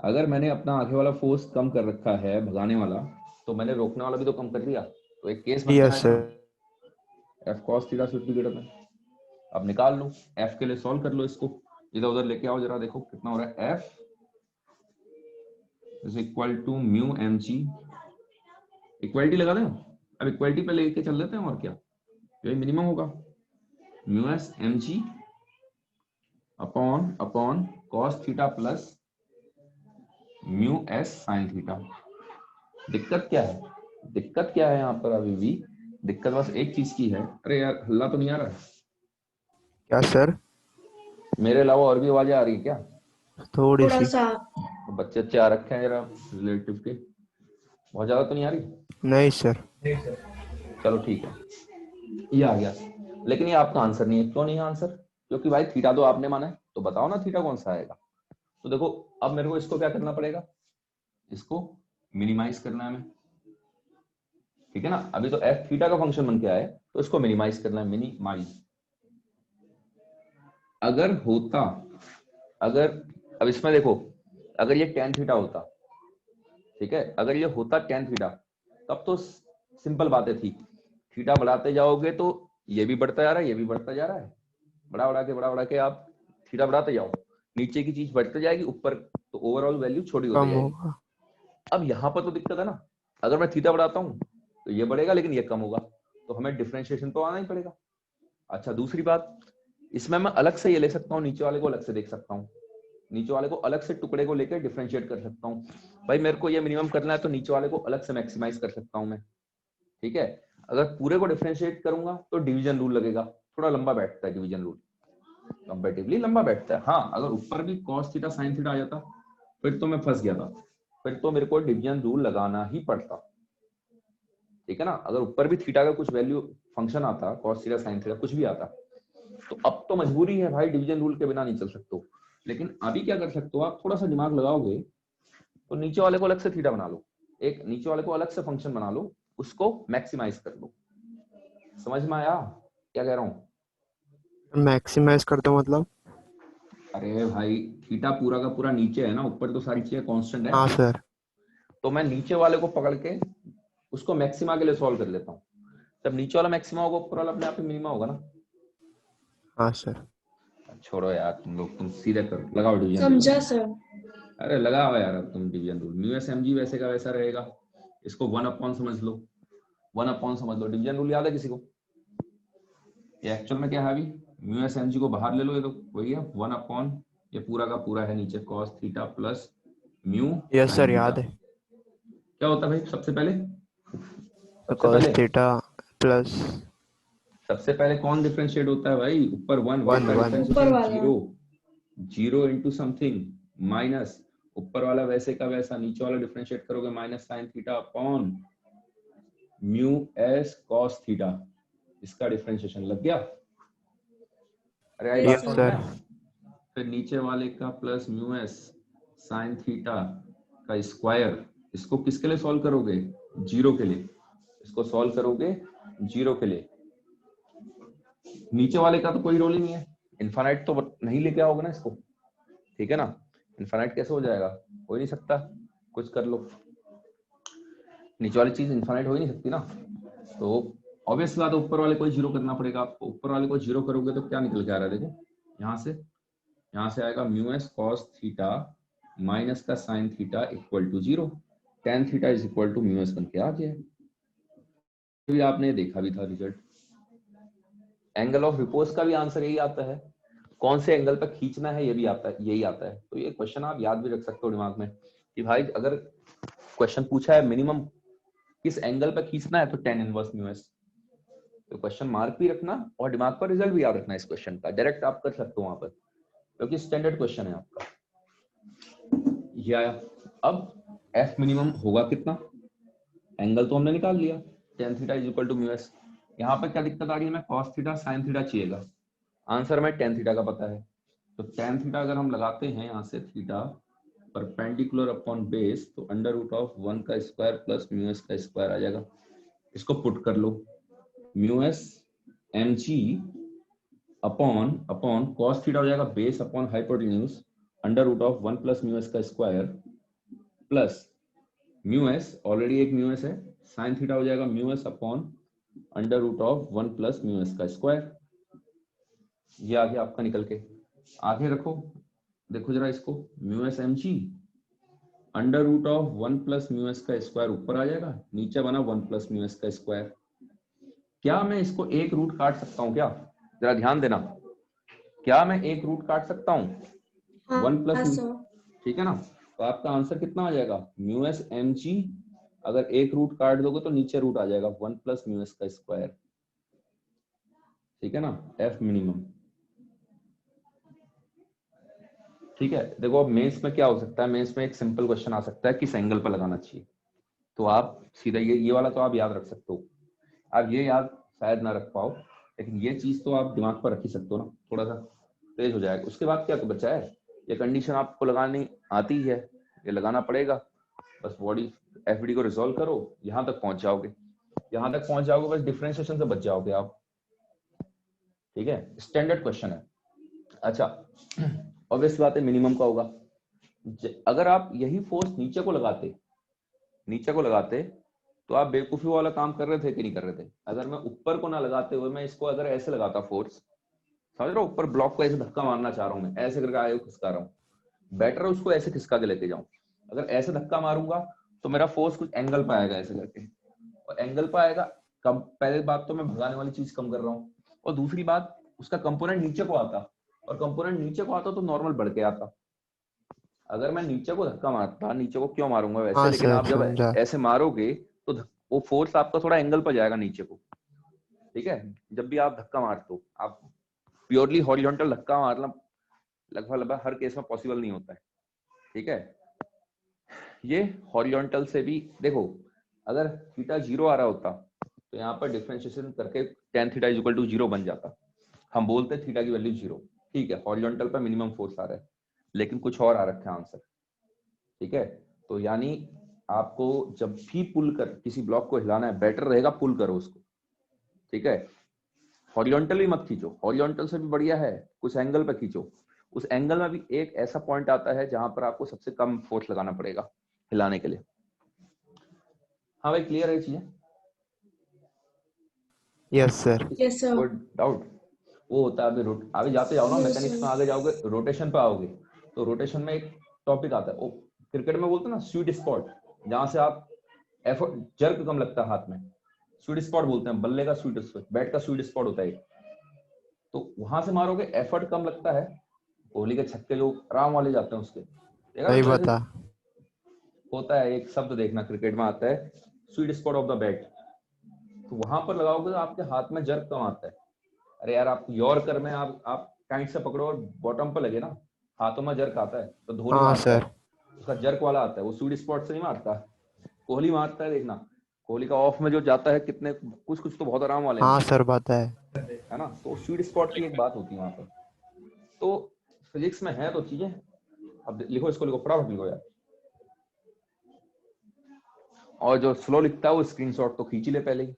अगर मैंने अपना आगे वाला फोर्स कम कर रखा है भगाने वाला, तो मैंने रोकने वाला भी तो कम कर दिया। तो एक केस बनता यस है ना, sir. F cos theta should be greater then. अब निकाल लो, एफ के लिए सॉल्व कर लो इसको, इधर उधर लेके आओ जरा, देखो कितना हो रहा है, F is equal to mu M G, equality लगा दें। अब इक्वालिटी पे लेके चल लेते हैं, और क्या, यही मिनिमम होगा, mu S M G upon cos theta plus mu S sine theta. दिक्कत क्या है, दिक्कत क्या है यहाँ पर, अभी भी दिक्कत बस एक चीज की है। अरे यार हल्ला तो नहीं आ रहा है? क्या सर? मेरे अलावा और भी आवाजें आ रही है क्या? थोड़ी थोड़ा सी। सा। तो बच्चे अच्छे आ रखे हैं जरा रिलेटिव के, बहुत ज्यादा तो नहीं आ रही? नहीं सर। चलो ठीक है, ये आ गया। लेकिन ये आपका आंसर नहीं है। क्यों नहीं है आंसर? क्योंकि भाई थीटा तो आपने माना है, तो बताओ ना थीटा कौन सा आएगा। तो देखो, अब मेरे को इसको क्या करना पड़ेगा, इसको मिनिमाइज करना है हमें। ठीक है ना, अभी तो एफ थीटा का फंक्शन बन के आया है, तो इसको मिनिमाइज करना है, मिनिमाइज। अगर होता, अगर अब इसमें देखो, अगर ये टेन थीटा होता, ठीक है, अगर ये होता टेन थीटा, तब तो सिंपल बातें थी, थीटा बढ़ाते जाओगे तो ये भी बढ़ता जा रहा है, ये भी बढ़ता जा रहा है, बढ़ा के आप थीटा बढ़ाते जाओ, नीचे की चीज बढ़ते जाएगी, ऊपर तो ओवरऑल वैल्यू छोटी होती कम जाएगी। होगा। अब यहाँ पर तो दिक्कत है ना, अगर मैं थीटा बढ़ाता हूँ तो ये बढ़ेगा, लेकिन ये कम होगा, तो हमें डिफरेंशिएशन तो आना ही पड़ेगा। अच्छा दूसरी बात, इसमें मैं अलग से ये ले सकता हूँ, नीचे वाले को अलग से देख सकता हूँ। नीचे वाले को अलग से टुकड़े को लेकर डिफरेंशिएट कर सकता हूँ। भाई मेरे को ये मिनिमम करना है तो नीचे वाले को अलग से मैक्सिमाइज कर सकता हूँ मैं, ठीक है। अगर पूरे को डिफरेंशिएट करूंगा तो डिवीजन रूल लगेगा, थोड़ा लंबा बैठता है डिवीजन रूल, कंपैरेटिवली लंबा बैठता है। हाँ अगर ऊपर भी cos थीटा sin थीटा आ जाता फिर तो मैं फंस गया था, फिर तो मेरे को डिवीजन रूल लगाना ही पड़ता, ठीक है ना। अगर ऊपर भी थीटा का कुछ वैल्यू फंक्शन आता, cos थीटा sin थीटा कुछ भी आता, तो अब तो मजबूरी है भाई, डिवीजन रूल के बिना नहीं चल सकते। लेकिन अभी क्या कर सकते हो आप, थोड़ा सा दिमाग लगाओगे तो नीचे वाले को अलग से थीटा बना लो, एक नीचे वाले को अलग से फंक्शन बना लो, उसको मैक्सिमाइज कर लो। समझ में आया क्या कह रहा हूँ? मैक्सिमाइज कर दो मतलब? अरे भाई थीटा पूरा का पूरा नीचे है ना, ऊपर तो सारी चीजें कांस्टेंट है। हाँ सर। तो मैं नीचे वाले को पकड़ के उसको मैक्सिमा के लिए सॉल्व कर लेता हूँ। जब नीचे वाला मैक्सिमा होगा ऊपर वाला अपने आप ही मिनिमा होगा ना। हाँ सर। छोड़ो यार तुम लोग, तुम सीधे करो, लगाओ डिवीजन समझा सर। अरे लगाओ यार अब तुम division rule. Mu S M G वैसे का वैसा रहेगा, इसको 1/, समझ लो 1/, समझ लो। डिवीजन रूल याद है किसी को? ये एक्चुअल में क्या है अभी, म्यू एस एम जी को बाहर ले लो, ये तो वही है 1/, ये पूरा का पूरा है नीचे cos theta plus mu yes sin sir, theta. याद है। क्या होता है भाई सबसे पहले, तो सबसे cos पहले थीटा प्लस सबसे पहले कौन डिफरेंशिएट होता है भाई, ऊपर 1, वन का वन। डिफरेंशिएशन ऊपर वाला। 0, 0 इंटू समथिंग माइनस ऊपर वाला वैसे का वैसा, नीचे वाला डिफरेंशिएट करोगे minus sine theta upon mu s cos theta, इसका डिफरेंशिएशन लग गया। अरे आई यस बात यस समझ सर। सर। में? फिर नीचे वाले का plus mu S sine theta का स्क्वायर, इसको किसके लिए सॉल्व करोगे, 0 के लिए, इसको सॉल्व करोगे 0 के लिए। नीचे वाले का तो कोई रोल ही नहीं है, इनफाइनाइट तो नहीं लेके आओगे ना इसको, ठीक है ना। इनफाइनाइट कैसे हो जाएगा, हो ही नहीं सकता, कुछ कर लो, नीचे वाली चीज इनफाइनाइट हो ही नहीं सकती ना। तो ऑब्वियस बात है ऊपर वाले को 0 करना पड़ेगा आपको। ऊपर वाले को 0 करोगे तो क्या निकल के आ रहा है, देखो यहाँ से आएगा mu s cos theta minus का sine theta equal to 0, tan theta is equal to mu s बन के आ गया। भी आपने देखा भी था रिजल्ट। एंगल ऑफ रिपोज का भी आंसर यही आता है, कौन से एंगल पर खींचना है ये भी आता है, यही आता है। तो ये क्वेश्चन आप याद भी रख सकते हो दिमाग में कि भाई अगर क्वेश्चन पूछा है मिनिमम किस एंगल पर खींचना है तो tan इनवर्स म्यू एस। तो क्वेश्चन मार्क भी रखना और दिमाग पर रिजल्ट भी याद रखना इस क्वेश्चन का, डायरेक्ट आप कर सकते हो वहां पर, क्योंकि स्टैंडर्ड क्वेश्चन है आपका। ये आया। अब एफ मिनिमम होगा कितना, एंगल तो हमने निकाल लिया, tan theta is equal to mu S. यहाँ पर क्या दिक्कत आ रही है, हमें cos थीटा sin थीटा चाहिएगा, आंसर में tan थीटा का पता है। तो tan थीटा अगर हम लगाते हैं यहाँ से थीटा परपेंडिकुलर अपॉन बेस, तो अंडर रूट ऑफ 1 का स्क्वायर प्लस म्यू एस का स्क्वायर आ जाएगा। इसको पुट कर लो, mu S M G upon cos theta हो जाएगा base upon hypotenuse under root of 1 plus mu S का square plus mu s, already एक म्यू एस है, साइन थीटा हो जाएगा mu s upon under root of 1 plus mu S का स्क्वायर। ये आ गया आपका निकल के। आगे रखो, देखो जरा इसको, mu S M G under root of 1 plus mu S का स्क्वायर ऊपर आ जाएगा, नीचे बना 1 प्लस म्यू एस का स्क्वायर। क्या मैं इसको एक रूट काट सकता हूँ क्या, जरा ध्यान देना, क्या मैं एक रूट काट सकता हूँ, हाँ 1 प्लस, सर। ठीक है ना। तो आपका आंसर कितना आ जाएगा, म्यू एस एम जी अगर एक रूट काट दोगे तो नीचे रूट आ जाएगा 1 प्लस म्यू एस का स्क्वायर, ठीक है ना, एफ मिनिमम। ठीक है, देखो अब मेंस में क्या हो सकता है, मेंस में एक सिंपल क्वेश्चन आ सकता है किस एंगल पर लगाना चाहिए, तो आप सीधा ये वाला तो आप याद रख सकते हो। आप ये याद शायद ना रख पाओ, लेकिन ये चीज तो आप दिमाग पर रख ही सकते हो ना, थोड़ा सा तेज हो जाएगा। उसके बाद क्या तो बचा है, ये कंडीशन आपको लगानी आती है, ये लगाना पड़ेगा, बस बॉडी एफडी को रिजॉल्व करो, यहाँ तक पहुंच जाओगे, यहाँ तक पहुंच जाओगे, बस डिफरेंशिएशन से बच जाओगे आप, ठीक है। स्टैंडर्ड क्वेश्चन है। अच्छा ऑब्वियस बात है मिनिमम का होगा। अगर आप यही फोर्स नीचे को लगाते तो आप बेवकूफी वाला काम कर रहे थे कि नहीं कर रहे थे। अगर मैं ऊपर को ना लगाते हुए मैं इसको अगर ऐसे लगाता फोर्स, समझ रहे हो, ऊपर ब्लॉक को ऐसे धक्का मारना चाह रहा हूं मैं, ऐसे करके आगे खिसका रहा हूँ, बेटर है उसको ऐसे खिसका के लेके जाऊं। अगर ऐसे धक्का मारूंगा तो मेरा फोर्स कुछ एंगल पे आएगा ऐसे करके, और एंगल पे आएगा कम, पहली बात तो मैं भगाने वाली चीज कम कर रहा हूँ, और दूसरी बात उसका कंपोनेंट नीचे को आता, और कंपोनेंट नीचे को आता तो नॉर्मल बढ़ के आता, अगर मैं नीचे को धक्का मारता, नीचे को क्यों मारूंगा वैसे, हाँ लेकिन सर आप जब समझा। ऐसे मारोगे तो वो फोर्स आपका थोड़ा एंगल पर जाएगा नीचे को, ठीक है। जब भी आप धक्का मारते हो, आप प्योरली हॉरिजॉन्टल धक्का मारना लगभग लगभग हर केस में पॉसिबल नहीं होता है, ठीक है। ये हॉरिजॉन्टल से भी देखो, अगर थीटा 0 आ रहा होता तो यहाँ पर डिफरेंशिएशन करके tan theta is equal to 0 बन जाता। हम बोलते हैं थीटा की वैल्यू 0, ठीक है, हॉरिजॉन्टल पर मिनिमम फोर्स आ रहा है, लेकिन कुछ और आ रखा है आंसर, ठीक है। तो यानी आपको जब भी पुल कर किसी ब्लॉक को हिलाना है, बेटर रहेगा पुल करो उसको, ठीक है। हॉरिजॉन्टल भी मत खींचो, हॉरिजॉन्टल से भी बढ़िया है कुछ एंगल पे खींचो। उस एंगल में भी एक ऐसा पॉइंट आता है जहां पर आपको सबसे कम फोर्स लगाना पड़ेगा हिलाने के लिए। हाँ भाई, क्लियर है चीजें? Yes sir. Yes sir. कोई डाउट? वो होता है, अभी आगे जाते जाओ ना, Yes, मैकेनिक्स sir. में आगे जाओगे, रोटेशन पे आओगे, तो रोटेशन में एक टॉपिक आता है, वो क्रिकेट में बोलते हैं ना स्वीट स्पॉट, जहां से आप एफर्ट जर्क कम लगता है हाथ में, स्वीट स्पॉट बोलते हैं, बल्ले का स्वीट स्पॉट, बैट का स्वीट स्पॉट होता है एक। तो वहां से मारोगे एफर्ट कम लगता है, कोहली के छक्के जो आराम वाले जाते हैं उसके, देखा सही ना, बता। होता है एक शब्द, देखना क्रिकेट में आता है sweet spot of the bat, तो वहां पर लगाओगे तो आपके हाथ में जर्क कम आता है। अरे यार, आप यॉर्कर में आप टाइट से पकड़ो और बॉटम पर लगे ना, हाथों में जर्क आता है, तो धोनी हाँ मारता सर। है, उसका जर्क वाला आता है, वो स्वीट स्पॉट से नहीं मारता। कोहली मारता है, देखना कोहली का ऑफ में जो जाता है, कितने कुछ कुछ तो बहुत आराम वाले हाँ हैं, सर बता है। है ना। तो स्वीट स्पॉट की एक बात होती है वहां पर। तो फिजिक्स में है तो चीजें, अब लिखो इसको, लिखो फटाफट लिखो यार। और जो स्लो लिखता है वो स्क्रीनशॉट तो खींच ही ले पहले ही।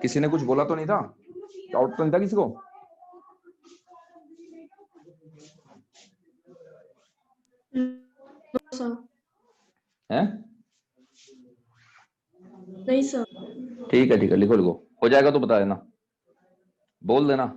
किसी ने कुछ बोला तो नहीं था? डाउट तो नहीं था किसी को? No, sir. है? नहीं सर। ठीक है, ठीक है, लिखो लिखो, हो जाएगा तो बता देना, बोल देना।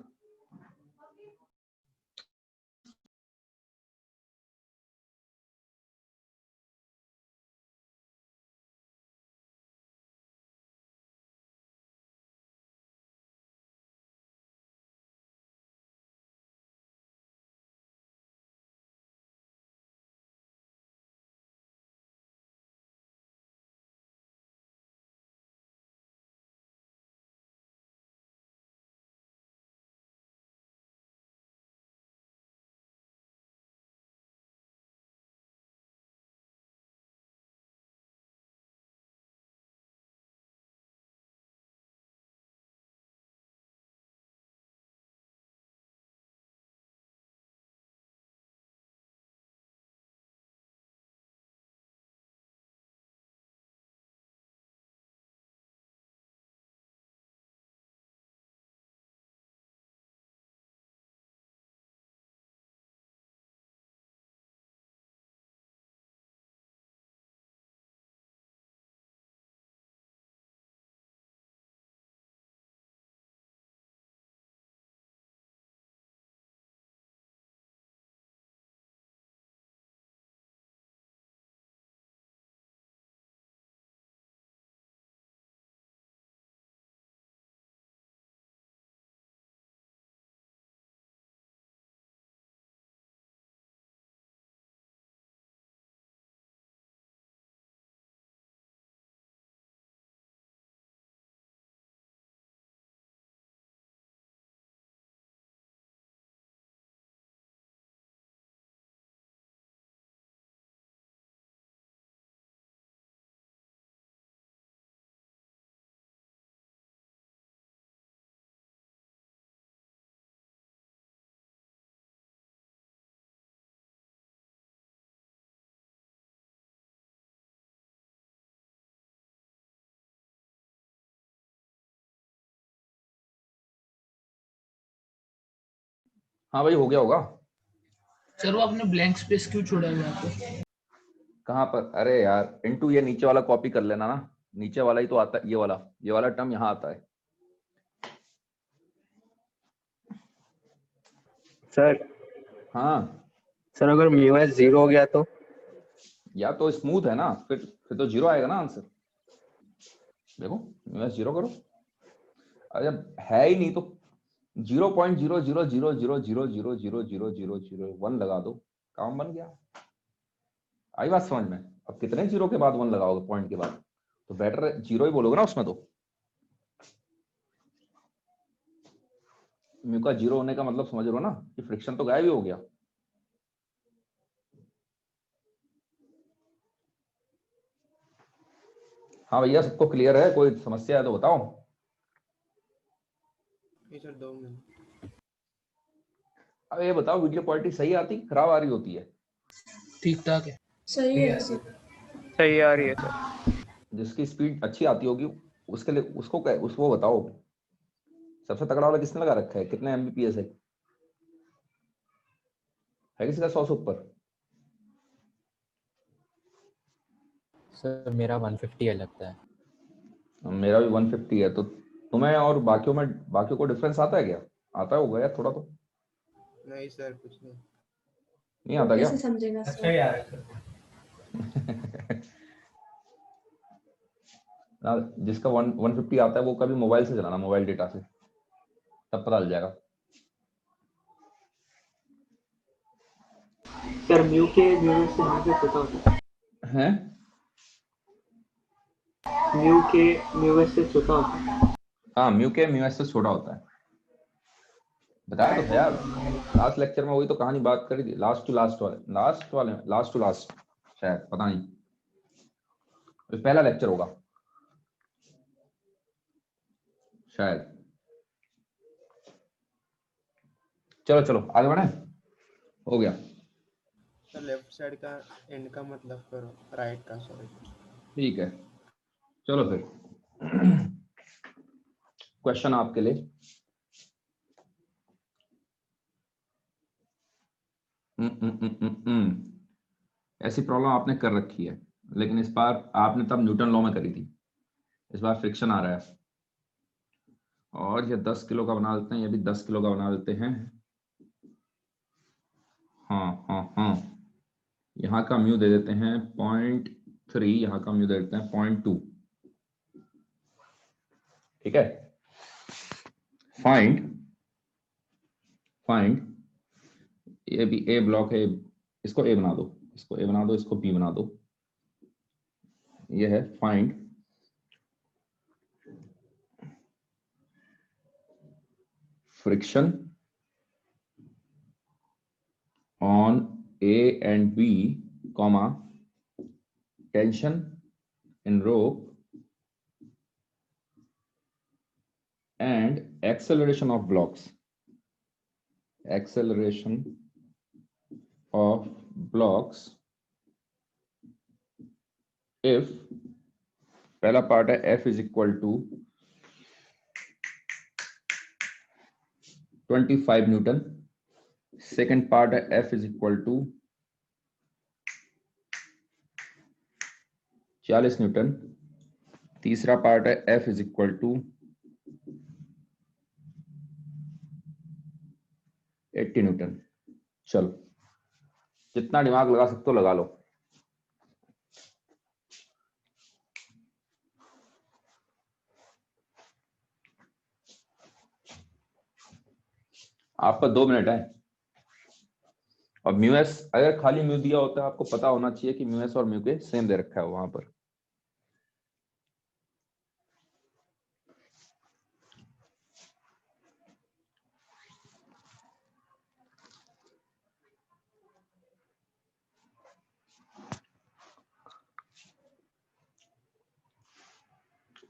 हाँ भाई हो गया होगा। सर वो आपने ब्लैंक स्पेस क्यों छोड़ा है वहाँ पे? कहाँ पर? अरे यार इनटू, ये नीचे वाला कॉपी कर लेना ना, नीचे वाला ही तो आता है, ये वाला टर्म यहाँ आता है। सर हाँ, सर अगर म्यू एस 0 हो गया तो? या तो स्मूथ है ना, फिर तो जीरो आएगा ना आंसर। देखो यूएस जीरो करो, अरे है ही नहीं तो 0.000000000001 लगा दो, काम बन गया। आई बात समझ में? अब कितने जीरो के बाद वन लगाओगे पॉइंट के बाद, तो बेटर जीरो ही बोलोगे ना उसमें। तो म्यू का जीरो होने का मतलब समझ रहे हो ना कि फ्रिक्शन तो गायब ही हो गया। हाँ भैया सबको क्लियर है? कोई समस्या है तो बताओ। ये सर 2 मिनट। अब ये बताओ, वीडियो क्वालिटी सही आती खराब आ रही होती है? ठीक ठाक है। सही है सर। सही आ रही है सर। जिसकी स्पीड अच्छी आती होगी उसके लिए उसको बताओ। सबसे तगड़ा वाला किसने लगा रखा है? कितने एमबीपीएस है किसी का 100 से ऊपर? सर मेरा 150 है लगता है। मेरा भी 150 है। तो तुम्हें और बाकियों को डिफरेंस आता है क्या? आता होगा यार थोड़ा तो। नहीं सर कुछ नहीं। नहीं वो आता क्या? कैसे समझेगा अच्छा सर? यार। ना, जिसका 150 आता है वो कभी मोबाइल से चलाना, मोबाइल डेटा से, तब पता चल जाएगा। सर म्यू के म्यू से आगे छोटा होता है। हैं? म्यू के म्यू से छोटा होता है। हाँ, म्यू के म्यू एस से छोटा होता है। बताया तो है यार, लास्ट लेक्चर में वही तो कहानी बात करी थी। लास्ट टू लास्ट शायद, पता नहीं, तो पहला लेक्चर होगा शायद। चलो चलो आगे बढ़े, हो गया। सर लेफ्ट साइड का एंड का मतलब करो, राइट का सॉरी। ठीक है, चलो फिर क्वेश्चन आपके लिए। ऐसी प्रॉब्लम आपने कर रखी है, लेकिन इस बार आपने तब न्यूटन लॉ में करी थी, इस बार फ्रिक्शन आ रहा है। और ये 10 किलो का बना लेते हैं, ये भी 10 किलो का बना लेते हैं। हाँ हाँ हाँ, यहाँ का म्यू दे देते हैं 0.3, यहाँ का म्यू दे देते हैं 0.2। ठीक है, फाइंड फाइंड ये भी ए ब्लॉक है, इसको ए बना दो, इसको ए बना दो, इसको बी बना दो। ये है find friction on A and B, comma tension in rope and acceleration of blocks if पहला पार्ट है F is equal to 25 newton, second part है F is equal to 40 newton, तीसरा पार्ट है F is equal to 80 newton. चलो, जितना दिमाग लगा सकते हो लगा लो। आपका 2 मिनट है। और म्यू एस, अगर खाली म्यू दिया होता है आपको पता होना चाहिए कि म्यू एस और म्यू के सेम दे रखा है वहां पर।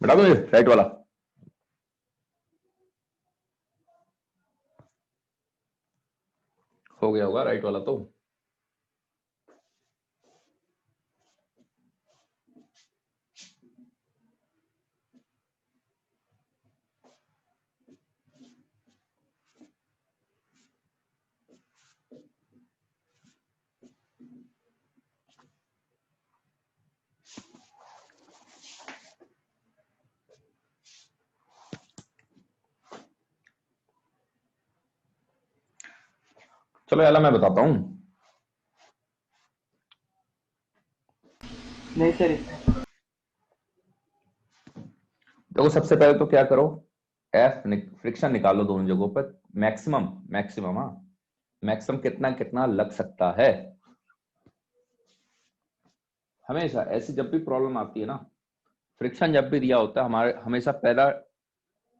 बता दो ये राइट वाला। हो गया होगा राइट वाला तो। चलो याला मैं बताता हूँ। नहीं सर इसमें। देखो सबसे पहले तो क्या करो, एफ फ्रिक्शन निकालो दोनों जगहों पर, मैक्सिमम मैक्सिमम, हाँ मैक्सिमम कितना कितना लग सकता है। हमेशा ऐसी जब भी प्रॉब्लम आती है ना, फ्रिक्शन जब भी दिया होता है हमारे,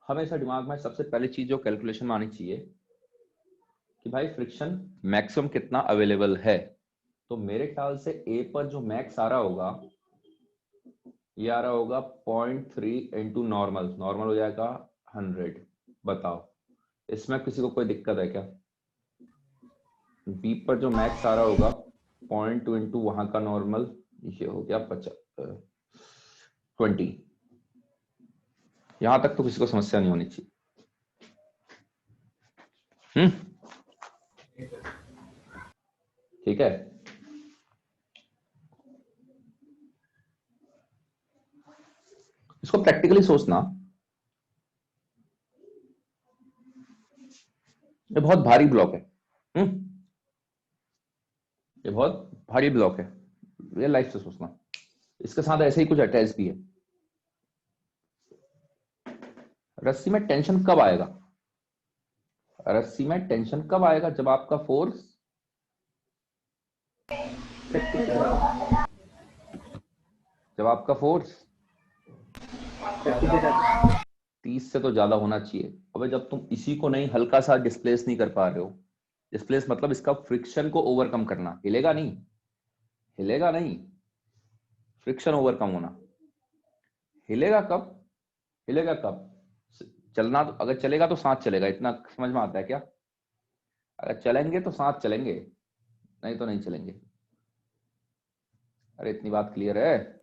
हमेशा दिमाग में सबसे पहली चीज जो कैलकुलेशन में आनी चाहिए कि भाई फ्रिक्शन मैक्सिमम कितना अवेलेबल है। तो मेरे ख्याल से ए पर जो मैक्स आ रहा होगा, ये आ रहा होगा 0.3 इंटू नॉर्मल, नॉर्मल हो जाएगा 100। बताओ इसमें किसी को कोई दिक्कत है क्या? बी पर जो मैक्स आ रहा होगा 0.2 इंटू वहां का नॉर्मल, ये हो गया 20। यहां तक तो किसी को समस्या नहीं होनी चाहिए। ठीक है, इसको प्रैक्टिकली सोचना, ये बहुत भारी ब्लॉक है। ये बहुत भारी ब्लॉक है, रियल लाइफ से सोचना। इसके साथ ऐसे ही कुछ अटैच भी है। रस्सी में टेंशन कब आएगा? रस्सी में टेंशन कब आएगा? जब आपका फोर्स 30 से तो ज्यादा होना चाहिए। अबे जब तुम इसी को नहीं हल्का सा डिस्प्लेस नहीं कर पा रहे हो, डिस्प्लेस मतलब इसका फ्रिक्शन को ओवरकम करना, हिलेगा नहीं, हिलेगा नहीं, फ्रिक्शन ओवरकम होना। हिलेगा कब? हिलेगा कब? चलना तो, अगर चलेगा तो साथ चलेगा, इतना समझ में आता है क्या? अगर चलेंगे तो साथ चलेंगे, नहीं तो नहीं चलेंगे। अरे इतनी बात क्लियर है?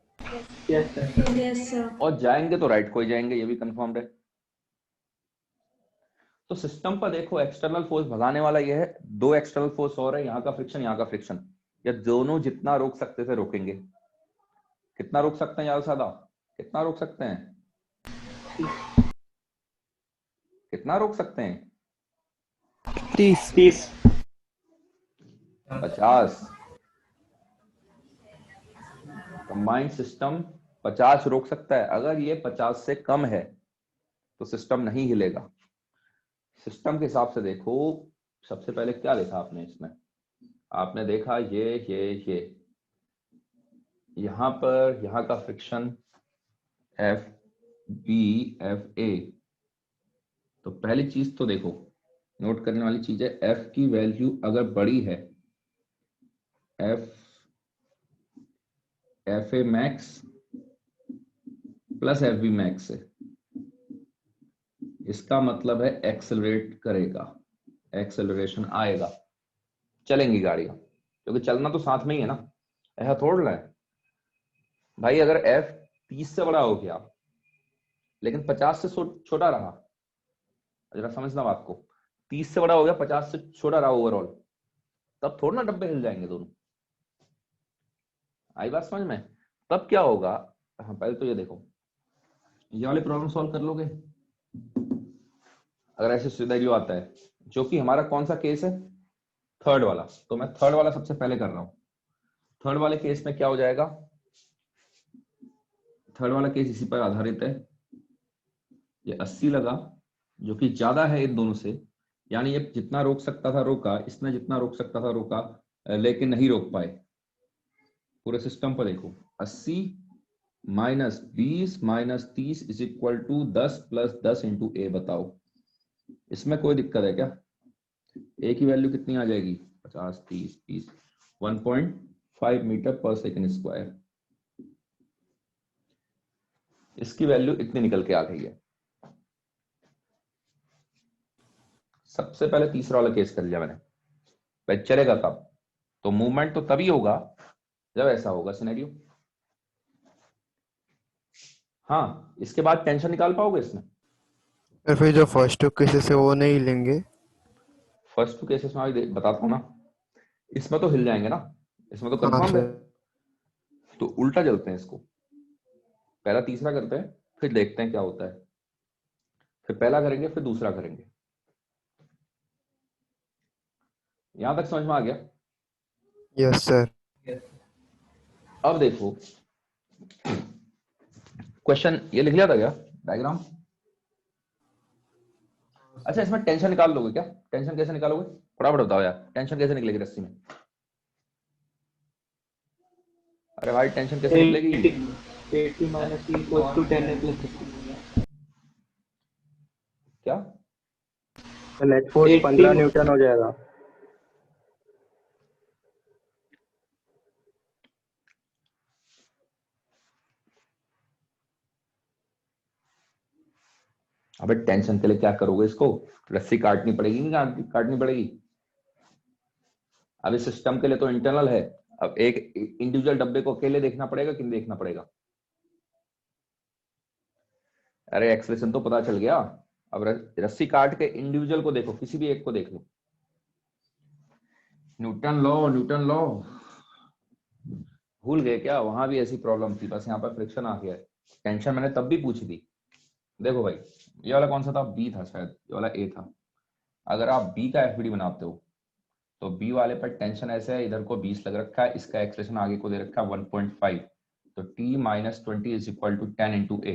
Yes sir. Yes sir. और जाएंगे तो राइट को ही जाएंगे, ये भी कंफर्म्ड है। तो सिस्टम पर देखो, एक्सटर्नल फोर्स भगाने वाला ये है, दो एक्सटर्नल फोर्स और है, यहाँ का फ्रिक्शन, यहाँ का फ्रिक्शन। या दोनों जितना रोक सकते थे रोकेंगे। कितना रोक सकते हैं? ज्यादा सादा कितना रोक सकते हैं? कितना रोक सकते हैं? 30। 50। कंबाइंड सिस्टम 50 रोक सकता है। अगर ये 50 से कम है तो सिस्टम नहीं हिलेगा। सिस्टम के हिसाब से देखो, सबसे पहले क्या देखा आपने इसमें? आपने देखा ये यहां पर, यहां का friction F B F A. तो पहली चीज तो देखो, नोट करने वाली चीज है, एफ की वैल्यू अगर बड़ी है, F A max plus F B max है, इसका मतलब है एक्सेलरेट करेगा, एक्सेलरेशन आएगा, चलेंगी गाड़ियां। क्योंकि चलना तो साथ में ही है ना, ऐसा थोड़ा है भाई। अगर एफ 30 से बड़ा हो गया लेकिन 50 से छोटा रहा, जरा समझना बात को, 30 से बड़ा हो गया 50 से छोटा रहा ओवरऑल, तब थोड़ा ना डब्बे हिल जाएंगे दोनों। आई बात समझ में? तब क्या होगा? हाँ पहले तो ये देखो, ये वाले प्रॉब्लम सॉल्व कर लोगे अगर ऐसे सिनेरियो आता है, जो कि हमारा कौन सा केस है? थर्ड वाला। तो मैं थर्ड वाला सबसे पहले कर रहा हूं। थर्ड वाले केस में क्या हो जाएगा? थर्ड वाला केस इसी पर आधारित है। ये 80 लगा, जो कि ज्यादा है इन दोनों से, यानी ये जितना रोक सकता था रोका, इसने जितना रोक सकता था रोका, लेकिन नहीं रोक पाए। पूरे सिस्टम पर देखो, 80 minus 20 minus 30 is equal to 10 plus 10 into a. बताओ इसमें कोई दिक्कत है क्या? ए की वैल्यू कितनी आ जाएगी? 50 30 30, 1.5 मीटर पर सेकेंड स्क्वायर। इसकी वैल्यू इतनी निकल के आ गई है। सबसे पहले तीसरा वाला केस कर लिया मैंने। भाई चलेगा कब? तो मूवमेंट तो तभी होगा जब ऐसा होगा सिनेरियो। हाँ, इसके बाद टेंशन निकाल पाओगे इसमें? फिर जो फर्स्ट टू केसेस है वो नहीं लेंगे? फर्स्ट टू केसेस में अभी बताता हूँ ना, इसमें तो हिल जाएंगे ना, इसमें तो हाँ कंफर्म है। सर। तो उल्टा चलते हैं इसको, पहला तीसरा करते हैं, फिर देखते हैं क्या होता है। फिर पहला करेंगे, फिर दूसरा करेंगे। यहां तक समझ में आ गया? Yes sir. अब देखो क्वेश्चन ये लिख लिया था क्या डायग्राम? अच्छा इसमें टेंशन निकाल लोगे क्या? टेंशन कैसे निकालोगे फटाफट बताओ यार, टेंशन कैसे निकलेगी रस्सी में? अरे भाई टेंशन कैसे निकलेगी? 80 minus E equals to 10A plus 50. क्या? नेट फोर्स 15 न्यूटन हो जाएगा। अबे टेंशन के लिए क्या करोगे इसको? रस्सी काटनी पड़ेगी नहीं काटनी पड़ेगी? अब इस सिस्टम के लिए तो इंटरनल है, अब एक इंडिविजुअल डब्बे को अकेले देखना पड़ेगा कि नहीं देखना पड़ेगा? अरे एक्सप्रेशन तो पता चल गया, अब रस्सी काट के इंडिविजुअल को देखो, किसी भी एक को देख लो। न्यूटन लॉ भूल गए क्या? वहां भी ऐसी प्रॉब्लम थी, बस यहाँ पर फ्रिक्शन आ गया है। टेंशन मैंने तब भी पूछी थी। देखो भाई ये वाला कौन सा था? बी था शायद, ये वाला ए था। अगर आप बी का एफबीडी बनाते हो तो बी वाले पर टेंशन ऐसे है, इधर को 20 लग रखा है, इसका एक्सप्रेशन आगे को दे रखा है 1.5, तो T - 20 is equal to 10 into a,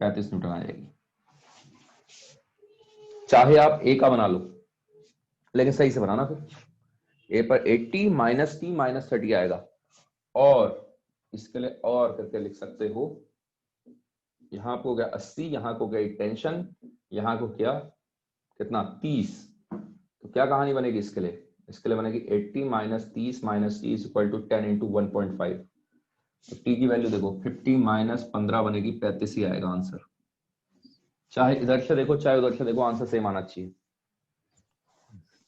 35 newton आ जाएगी। चाहे आप ए का बना लो, लेकिन सही से बनाना, फिर ए पर 80 - T - 30 आएगा, और इसके लिए और करके लिख सकते हो, यहां को गया 80, यहां को गई टेंशन, यहां को क्या कितना 30, तो क्या कहानी बनेगी इसके लिए? इसके लिए बनेगी 80 - 30 - T is equal to 10 into 1.5, तो T की वैल्यू देखो 50 - 15 बनेगी 35 ही आएगा आंसर। चाहे इधर से देखो चाहे उधर से देखो, आंसर सेम आना चाहिए।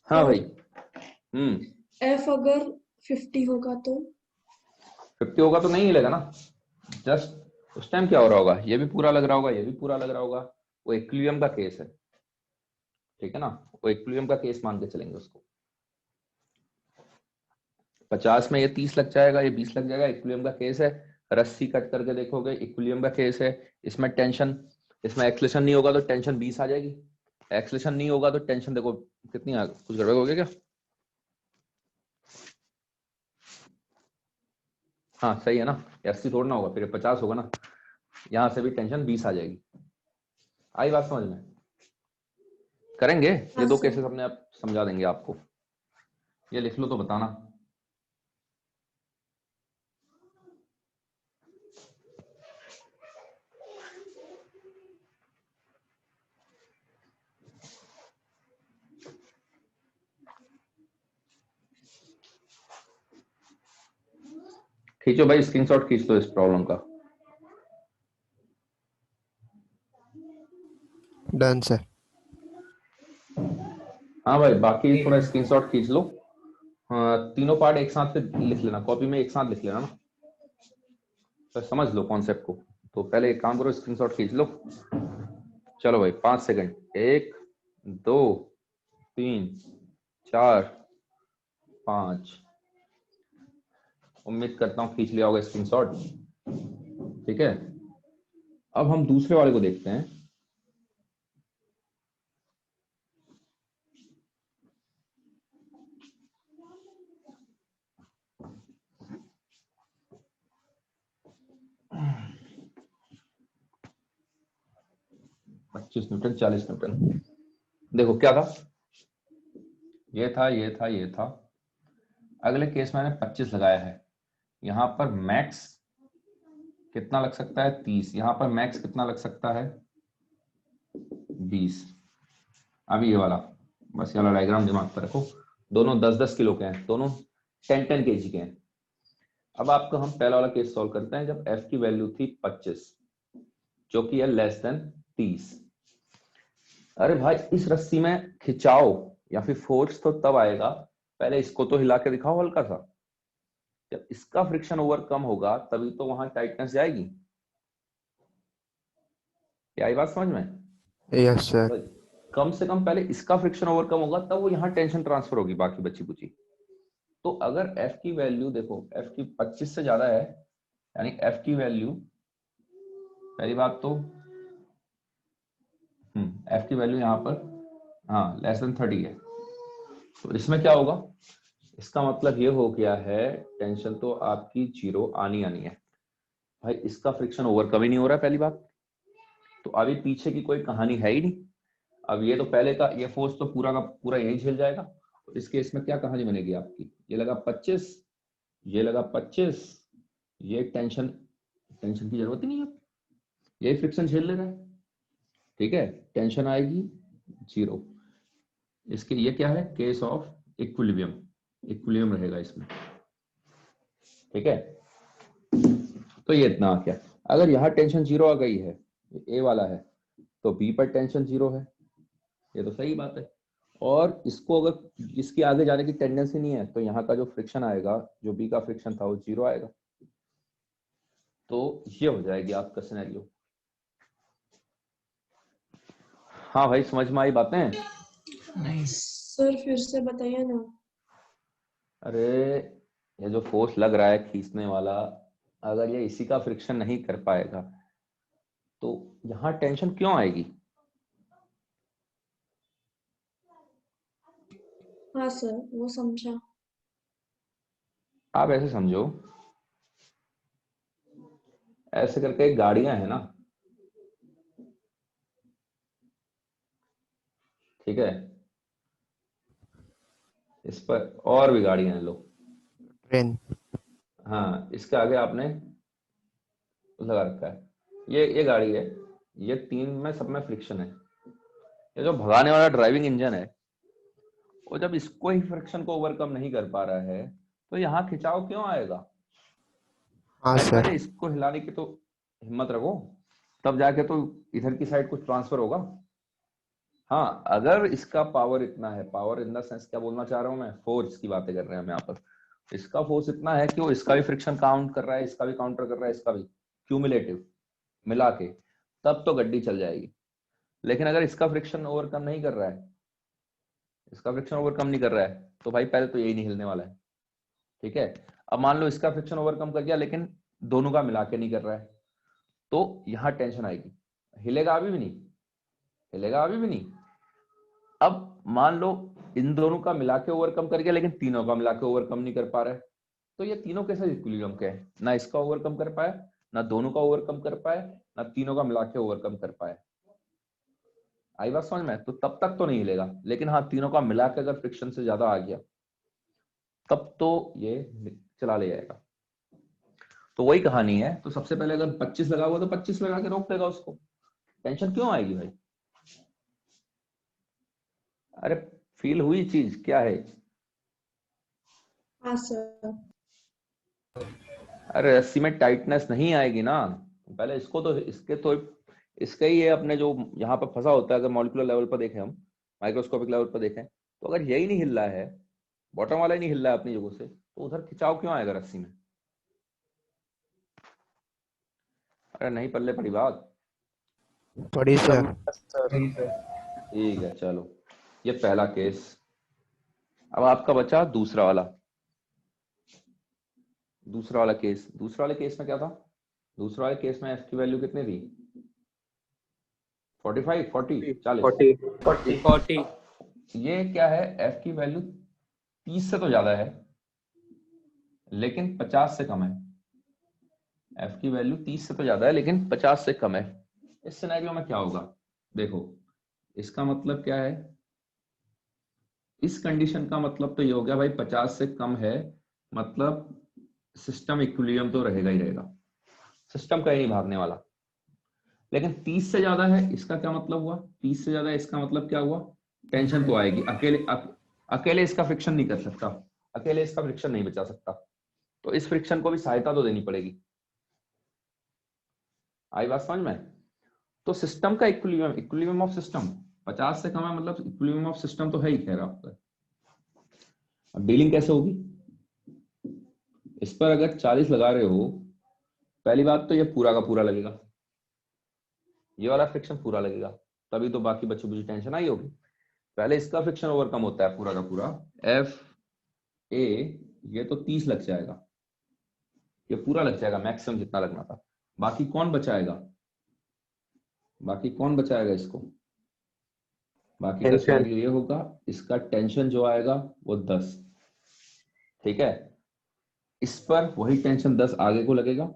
हाँ भाई F अगर 50 होगा तो 50 होगा तो नहीं हिलेगा ना, जस्ट उस टाइम क्या हो रहा होगा, ये भी पूरा लग रहा होगा, ये भी पूरा लग रहा होगा, वो इक्विलिब्रियम का केस है, ठीक है ना, वो इक्विलिब्रियम का केस मान के चलेंगे उसको। 50 में ये 30 लग जाएगा, ये 20 लग जाएगा, इक्विलिब्रियम का केस है। रस्सी कट करके देखोगे, इक्विलिब्रियम का केस है, इसमें टेंशन, इसमें एक्सेलेरेशन नहीं होगा तो टेंशन 20 आ जाएगी, एक्सेलेरेशन नहीं होगा तो टेंशन देखो कितनी आ, कुछ गड़बड़ हो गया क्या? हाँ सही है ना, 80 तोड़ना होगा फिर 50 होगा ना, यहां से भी टेंशन 20 आ जाएगी। आई बात समझ में? करेंगे ये दो केसेस अपने आप समझा देंगे आपको, ये लिख लो तो बताना। खींचो भाई स्क्रीनशॉट खींच लो इस प्रॉब्लम का। Done sir. हाँ भाई बाकी थोड़ा स्क्रीनशॉट खींच लो। हाँ, तीनों पार्ट एक साथ लिख लेना, कॉपी में एक साथ लिख लेना ना, तो समझ लो कॉन्सेप्ट को। तो पहले एक काम करो, स्क्रीनशॉट खींच लो। चलो भाई 5 सेकंड, 1 2 3 4 5, उम्मीद करता हूँ खींच लिया होगा स्क्रीनशॉट, ठीक है। अब हम दूसरे वाले को देखते हैं। न्यूटन 40 न्यूटन, देखो क्या था, ये था ये था ये था। अगले केस में मैंने 25 लगाया है, यहां पर मैक्स कितना लग सकता है 30, यहां पर मैक्स कितना लग सकता है 20। अभी ये वाला, बस ये वाला डायग्राम दिमाग पर रखो, दोनों 10-10 किलो के हैं, दोनों 10-10 केजी के हैं। अब आपको हम पहला वाला केस सॉल्व करते हैं, जब f की वैल्यू थी 25 जो कि है लेस देन 30। अरे भाई इस रस्सी में खिंचाव या फिर फोर्स तो तब आएगा, पहले इसको तो हिला के दिखाओ हल्का सा, जब इसका फ्रिक्शन ओवरकम होगा तभी तो वहां टाइटनेस जाएगी। क्या ये बात समझ में? Yes sir. कम से कम पहले इसका फ्रिक्शन ओवरकम होगा तब वो यहाँ टेंशन ट्रांसफर होगी, बाकी बची कुची। तो अगर f की वैल्यू देखो, f की 25 से ज्यादा है, यानी f की वैल्यू, पहली बात तो f की वैल्यू यहाँ पर हाँ लेस देन 30 है, तो इसमें क्या होगा, इसका मतलब ये हो गया है टेंशन तो आपकी 0 आनी आनी है भाई। इसका फ्रिक्शन ओवरकम ही नहीं हो रहा है पहली बात, तो अभी पीछे की कोई कहानी है ही नहीं। अब ये तो पहले का ये फोर्स तो पूरा का पूरा यही झेल जाएगा, तो इस केस में क्या कहानी बनेगी आपकी, ये लगा 25, ये लगा 25, ये टेंशन की जरूरत ही नहीं है, यही फ्रिक्शन झेल ले रहा है, ठीक है। टेंशन आएगी 0। इसके ये क्या है, केस ऑफ इक्विलिब्रियम रहेगा इसमें, ठीक है। तो ये इतना आ गया। अगर यहाँ टेंशन 0 आ गई है, ए वाला है, तो बी पर टेंशन 0 है, ये तो सही बात है। और इसको अगर इसके आगे जाने की टेंडेंसी नहीं है, तो यहाँ का जो फ्रिक्शन आएगा, जो बी का फ्रिक्शन था वो 0 आएगा। तो ये हो जाएगी आपका सिनेरियो। हाँ भाई समझ में आई बातें? नहीं सर फिर से बताइए ना। अरे ये जो फोर्स लग रहा है खींचने वाला, अगर ये इसी का फ्रिक्शन नहीं कर पाएगा तो यहाँ टेंशन क्यों आएगी? हाँ सर वो समझा। आप ऐसे समझो, ऐसे करके गाड़ियां है ना, ठीक है, इस पर और भी गाड़ियां हैं, लो ट्रेन। हाँ, इसके आगे आपने लगा रखा है, ये गाड़ी है, ये 3 में सब में फ्रिक्शन है। ये जो भगाने वाला ड्राइविंग इंजन है, वो जब इसको ही फ्रिक्शन को ओवरकम नहीं कर पा रहा है, तो यहाँ खिंचाव क्यों आएगा? हाँ पहले सर। पहले इसको हिलाने की तो हिम्मत रखो, तब जाके तो इधर की साइड कुछ ट्रांसफर होगा। हाँ अगर इसका पावर इतना है, पावर इन द सेंस क्या बोलना चाह रहा हूं मैं, फोर्स की बातें कर रहे हैं हम यहाँ पर, इसका फोर्स इतना है कि वो इसका भी फ्रिक्शन काउंट कर रहा है, इसका भी काउंटर कर रहा है, इसका भी क्यूमुलेटिव मिला के, तब तो गड्डी चल जाएगी। लेकिन अगर इसका फ्रिक्शन ओवरकम नहीं कर रहा है, इसका फ्रिक्शन ओवरकम नहीं कर रहा है, तो भाई पहले तो यही नहीं हिलने वाला है, ठीक है। अब मान लो इसका फ्रिक्शन ओवरकम कर गया, लेकिन दोनों का मिला के नहीं कर रहा है, तो यहाँ टेंशन आएगी, हिलेगा अभी भी नहीं, हिलेगा अभी भी नहीं। अब मान लो इन दोनों का मिला के ओवरकम कर गया, लेकिन तीनों का मिला के ओवरकम नहीं कर पा रहा है, तो ये तीनों कैसे इक्विलिब्रियम के हैं, ना इसका ओवरकम कर पाए, ना दोनों का ओवरकम कर पाए, ना तीनों का मिला के ओवरकम कर पाए। आई बात समझ में? तो तब तक तो नहीं हिलेगा, लेकिन हाँ तीनों का मिला के अगर फ्रिक्शन से ज्यादा आ गया, तब तो ये चला ले जाएगा। तो वही कहानी है। तो सबसे पहले अगर 25 लगा हुआ तो 25 लगा के रोक देगा उसको, टेंशन क्यों आएगी भाई? अरे फील हुई चीज क्या है? हाँ सर। अरे रस्सी में टाइटनेस नहीं आएगी ना, पहले इसको तो इसके ही है अपने जो यहाँ पर फंसा होता है, अगर मॉलिक्यूलर लेवल पर देखें हम, माइक्रोस्कोपिक लेवल पर देखें, तो अगर यही नहीं हिल रहा है, बॉटम वाला ही नहीं हिल रहा है अपनी जगह से, तो उधर खिंचाव क्यों आएगा रस्सी में? अरे नहीं पल्ले पड़ी बात। पढ़ी सर। ठीक है चलो, ये पहला केस। अब आपका बचा दूसरा वाला केस। दूसरा वाले केस में क्या था? दूसरा वाले केस में एफ की वैल्यू कितनी थी? 45 40 ये क्या है, एफ की वैल्यू 30 से तो ज्यादा है, लेकिन 50 से कम है। एफ की वैल्यू 30 से तो ज्यादा है, लेकिन 50 से कम है। इस सिनेरियो में क्या होगा देखो, इसका मतलब क्या है, इस कंडीशन का मतलब तो ये हो गया भाई 50 से कम है, मतलब सिस्टम इक्विलिब्रियम तो रहेगा ही रहेगा, सिस्टम कहीं नहीं भागने वाला। लेकिन 30 से ज्यादा है, इसका क्या मतलब हुआ? 30 से ज्यादा है, इसका मतलब क्या हुआ? टेंशन तो आएगी। अकेले इसका फ्रिक्शन नहीं कर सकता, अकेले इसका फ्रिक्शन नहीं बचा सकता, तो इस फ्रिक्शन को भी सहायता तो देनी पड़ेगी। आई बात समझ में? तो सिस्टम का इक्विलिब्रियम ऑफ सिस्टम 50 से कम है, मतलब इक्विलिब्रियम ऑफ सिस्टम तो है ही खैर आपका। अब डीलिंग कैसे होगी? इस पर अगर 40 लगा रहे हो, पहली बात तो ये पूरा का पूरा लगेगा, ये वाला फ्रिक्शन पूरा लगेगा, तभी तो बाकी बची बुची टेंशन आई होगी। पहले इसका फ्रिक्शन ओवरकम होता है पूरा का पूरा, एफ ए, ये तो 30 लग जाएगा, ये पूरा लग जाएगा मैक्सिमम जितना लगना था। बाकी कौन बचाएगा? बाकी कौन बचाएगा इसको? बाकी का टेंशन सिनेरियो ये होगा, इसका टेंशन जो आएगा वो 10, ठीक है। इस पर वही टेंशन 10 आगे को लगेगा,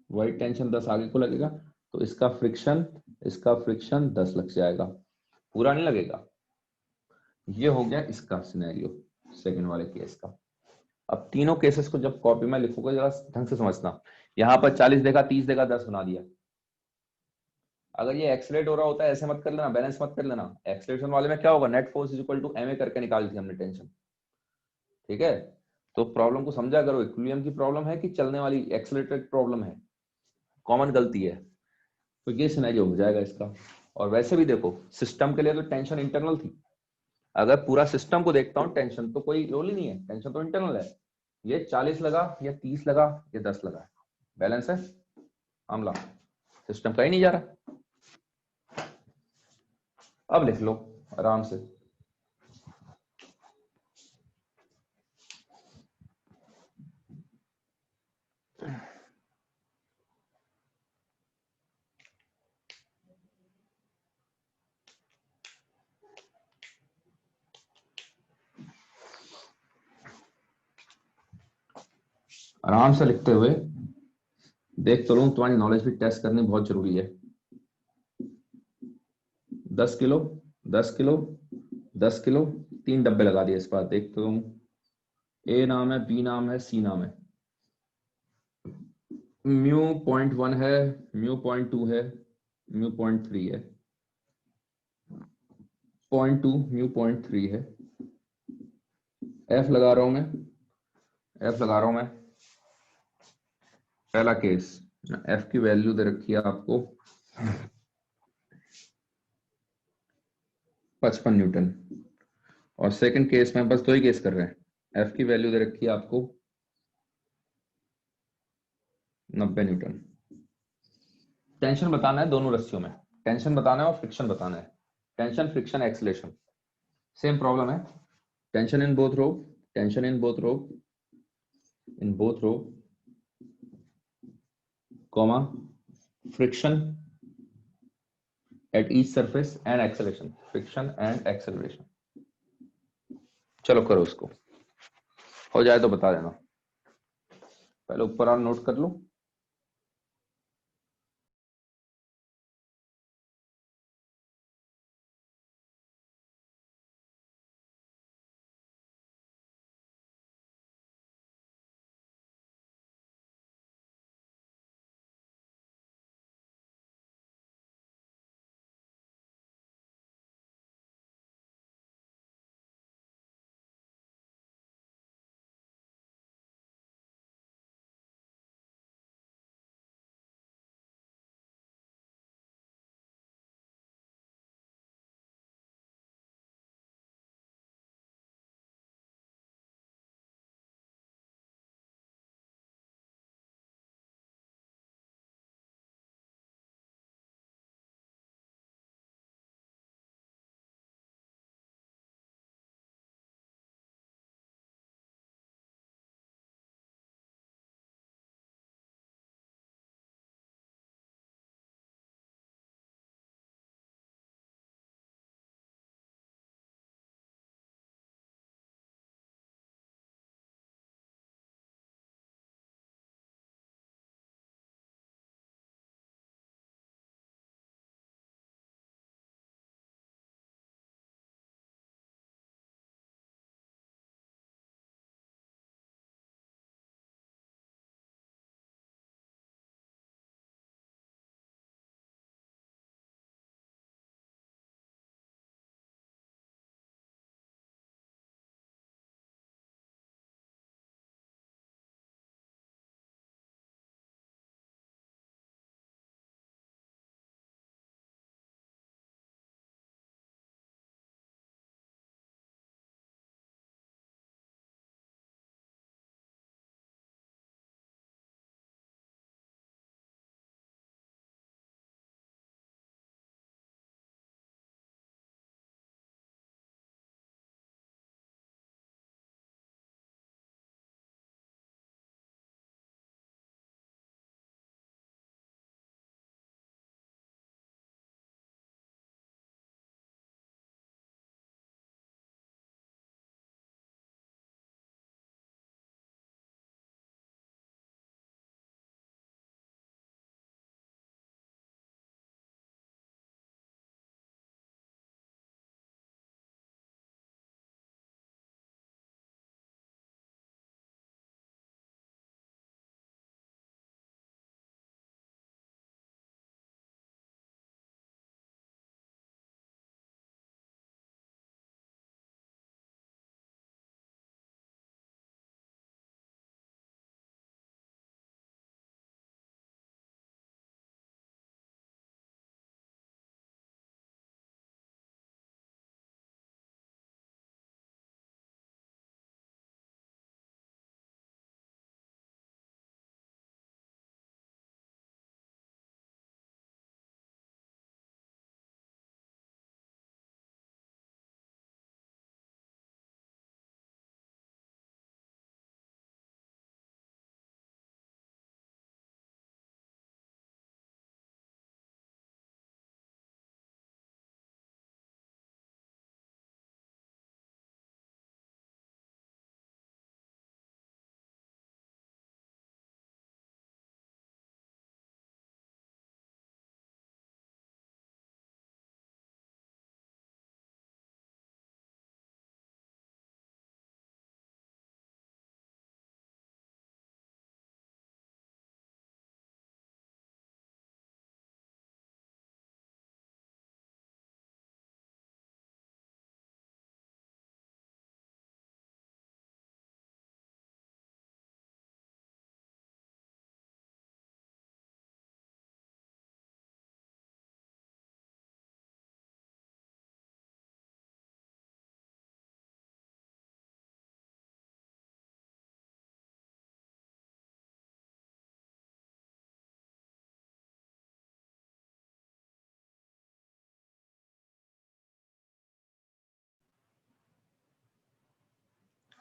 वही टेंशन 10 आगे को लगेगा, तो इसका फ्रिक्शन 10 लग जाएगा, पूरा नहीं लगेगा। ये हो गया इसका सिनेरियो, सेकंड वाले केस का। अब तीनों केसेस को जब कॉपी में लिखोगे जरा ढंग से समझना। यहाँ पर 40 देगा, 30 देगा, 10 बना दिया। अगर ये एक्सलेट हो रहा होता है ऐसे मत कर लेना, बैलेंस मत कर लेना। एक्सलेशन वाले में क्या होगा, net force is equal to ma करके निकाली थी हमने टेंशन, ठीक है। तो प्रॉब्लम को समझा करो, इक्विलिब्रियम की प्रॉब्लम है कि चलने वाली एक्सलेटेड प्रॉब्लम है, कॉमन गलती है। तो ये सिनेरियो हो जाएगा इसका। और वैसे भी देखो, सिस्टम के लिए तो टेंशन इंटरनल थी। अगर पूरा सिस्टम को देखता हूँ, टेंशन तो कोई रोल ही नहीं है, टेंशन तो इंटरनल है। ये 40 लगा या 30 लगा या 10 लगा, बैलेंस है मामला, सिस्टम का ही नहीं जा रहा। अब लिख लो आराम से। आराम से लिखते हुए देख तो लूं, तुम्हारी नॉलेज भी टेस्ट करनी बहुत जरूरी है। 10 किलो 10 किलो 10 किलो, 3 डब्बे लगा दिए इस बार, देख तो लूं। ए नाम है, बी नाम है, सी नाम है। म्यू 0.1 है, म्यू 0.2 है, म्यू 0.3 है, 0.2 म्यू 0.3 है। एफ लगा रहा हूं मैं, एफ लगा रहा हूं मैं। पहला केस, एफ की वैल्यू दे रखी है आपको 55 न्यूटन। और सेकंड केस में बस 2 ही केस कर रहे हैं। एफ की वैल्यू दे रखी है आपको 90 न्यूटन। टेंशन बताना है दोनों रस्सियों में, टेंशन बताना है और फ्रिक्शन बताना है। Tension, friction, acceleration, same problem है। Tension in both row, tension in both row, in both row, comma, friction at each surface and acceleration, friction and acceleration। चलो करो उसको, हो जाए तो बता देना। पहले ऊपर और नोट कर लो।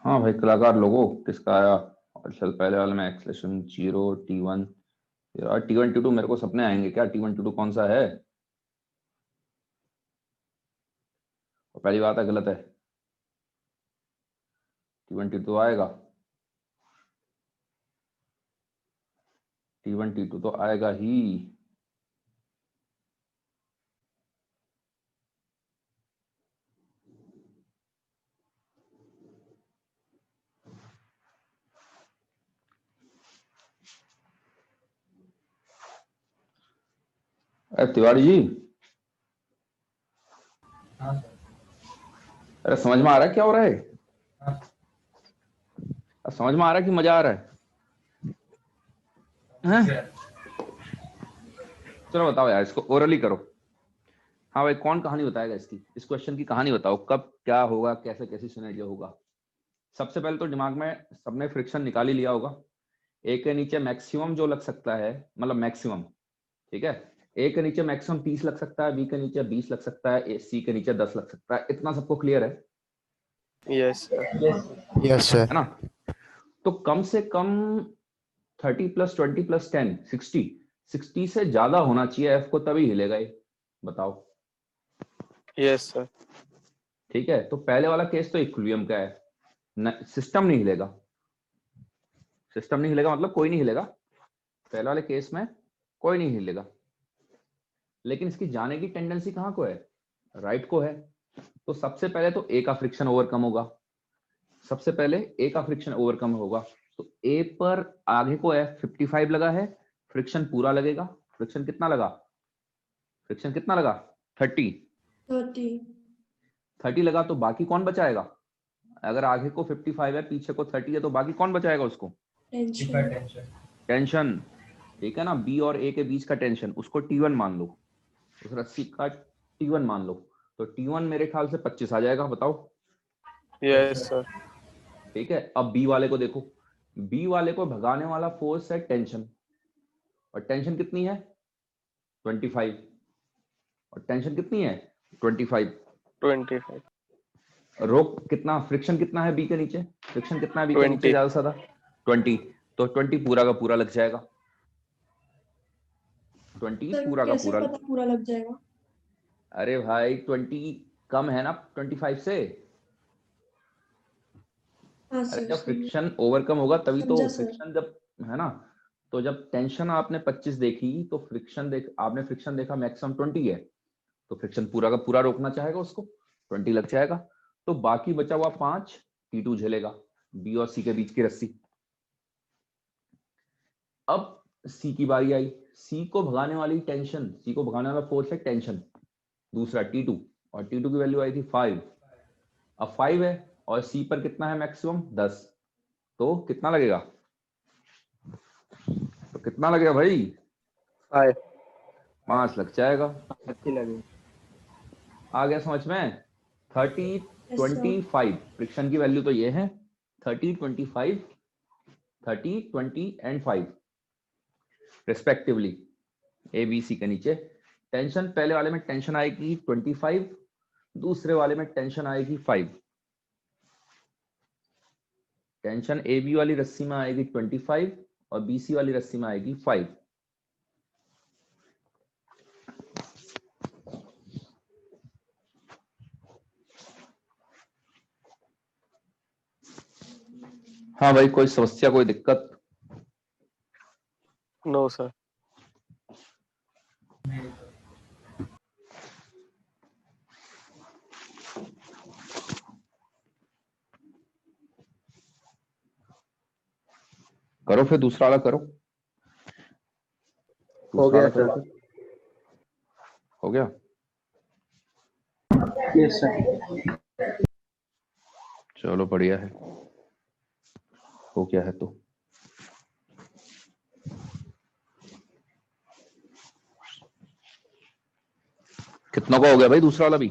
हाँ भाई कलाकार लोगो किसका आया? चल पहले वाले में एक्सलेशन 0 T1 यार T1 T2 मेरे को सपने आएंगे क्या? T1 T2 कौन सा है? तो पहली बात है गलत है। T1 T2 आएगा, T1 T2 तो आएगा ही। अरे तिवारी जी, अरे समझ में आ रहा है क्या हो रहा है? समझ में आ रहा है कि मजा आ रहा है? हैं? चलो बताओ यार, इसको ओरली करो। हाँ भाई, कौन कहानी बताएगा इसकी? इस क्वेश्चन की कहानी बताओ, कब क्या होगा, कैसे कैसी सिनेरियो होगा। सबसे पहले तो दिमाग में सबने फ्रिक्शन निकाल ही लिया होगा। ए के नीचे मैक्सिमम जो लग सकता है, मतलब मैक्सिमम, ठीक है। ए के नीचे मैक्सिमम 30 लग सकता है, बी के नीचे 20 लग सकता है, सी के नीचे 10 लग सकता है। इतना सबको क्लियर है? Yes sir. यस है सर। ना? तो कम से कम 30 + 20 + 10 60 से ज्यादा होना चाहिए एफ को, तभी हिलेगा ये। बताओ। Yes sir. ठीक है, तो पहले वाला केस तो इक्विलिब्रियम का है, सिस्टम नहीं हिलेगा। सिस्टम नहीं हिलेगा मतलब कोई नहीं हिलेगा। पहले वाले केस में कोई नहीं हिलेगा, लेकिन इसकी जाने की टेंडेंसी कहां को है? राइट को है। तो सबसे पहले तो ए का फ्रिक्शन ओवरकम होगा। सबसे पहले ए का फ्रिक्शन ओवरकम होगा, तो ए पर आगे को है 55 लगा है, फ्रिक्शन पूरा लगेगा। फ्रिक्शन कितना लगा? फ्रिक्शन कितना लगा? 30। 30 लगा तो बाकी कौन बचाएगा? अगर आगे को 55 है, पीछे को 30 है, तो बाकी कौन बचाएगा उसको? टेंशन। टेंशन। ठीक है ना, बी और ए के बीच का टेंशन, उसको T1 मान लो, उस रस्सी का T1 मान लो। तो T1 मेरे ख्याल से 25 आ जाएगा। बताओ। Yes sir. ठीक है, अब बी वाले को देखो। बी वाले को भगाने वाला फोर्स है टेंशन, और टेंशन कितनी है? 25। और टेंशन कितनी है? 25। 25। रोक कितना, फ्रिक्शन कितना है बी के नीचे? फ्रिक्शन कितना है बी के नीचे 20। ज्यादा से ज्यादा? 20। तो 20 पूरा का पूरा लग जाएगा। 20 सर पूरा का कैसे पूरा। पता पूरा लग जाएगा? अरे भाई 20 कम है ना 25 से। हाँ अरे सर जब समझ फ्रिक्शन ओवरकम होगा तभी तो। समझा सर। फ्रिक्शन जब, है ना, तो जब टेंशन आपने 25 देखी, तो फ्रिक्शन देख, आपने फ्रिक्शन देखा मैक्सिमम 20 है, तो फ्रिक्शन पूरा का पूरा रोकना चाहेगा उसको, 20 लग जाएगा। तो बाकी बचा हुआ 5 T2 झेलेगा, बी और सी के बीच की रस्सी। अब सी की बारी आई। सी को भगाने वाली टेंशन, सी को भगाने वाला फोर्स है टेंशन, दूसरा T2, और T2 की वैल्यू आई थी 5। अब 5 है, और सी पर कितना है मैक्सिमम? 10। तो कितना लगेगा? तो कितना लगेगा भाई? 5। 5 लग जाएगा। अच्छी लगी। आ गया समझ में? 30 यस सर। 25 फ्रिक्शन की वैल्यू तो ये है, 30 25, 30 20 and 5 respectively, A B C के नीचे। टेंशन पहले वाले में टेंशन आएगी 25, दूसरे वाले में टेंशन आएगी 5। टेंशन ए बी वाली रस्सी में आएगी 25, और बी सी वाली रस्सी में आएगी 5। हाँ भाई, कोई समस्या, कोई दिक्कत? No sir. करो फिर दूसरा वाला करो। हो दूसरा गया वाला करो सर। फिर। हो गया? Yes sir. चलो बढ़िया है, हो गया है तो। कितना का हो गया भाई दूसरा वाला भी?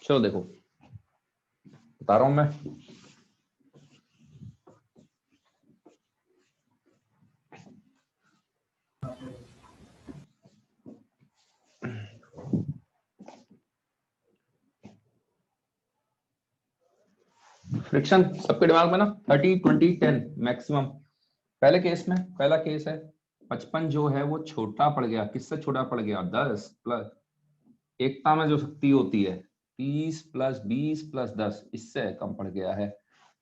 चलो देखो, बता रहा हूं मैं। फ्रिक्शन सबके दिमाग में ना 30 20 10 मैक्सिमम। पहले केस में, पहला केस है 55 जो है वो छोटा पड़ गया, किससे छोटा पड़ गया? 10 प्लस एकता में जो शक्ति होती है 30 प्लस 20 प्लस 10, इससे कम पड़ गया है,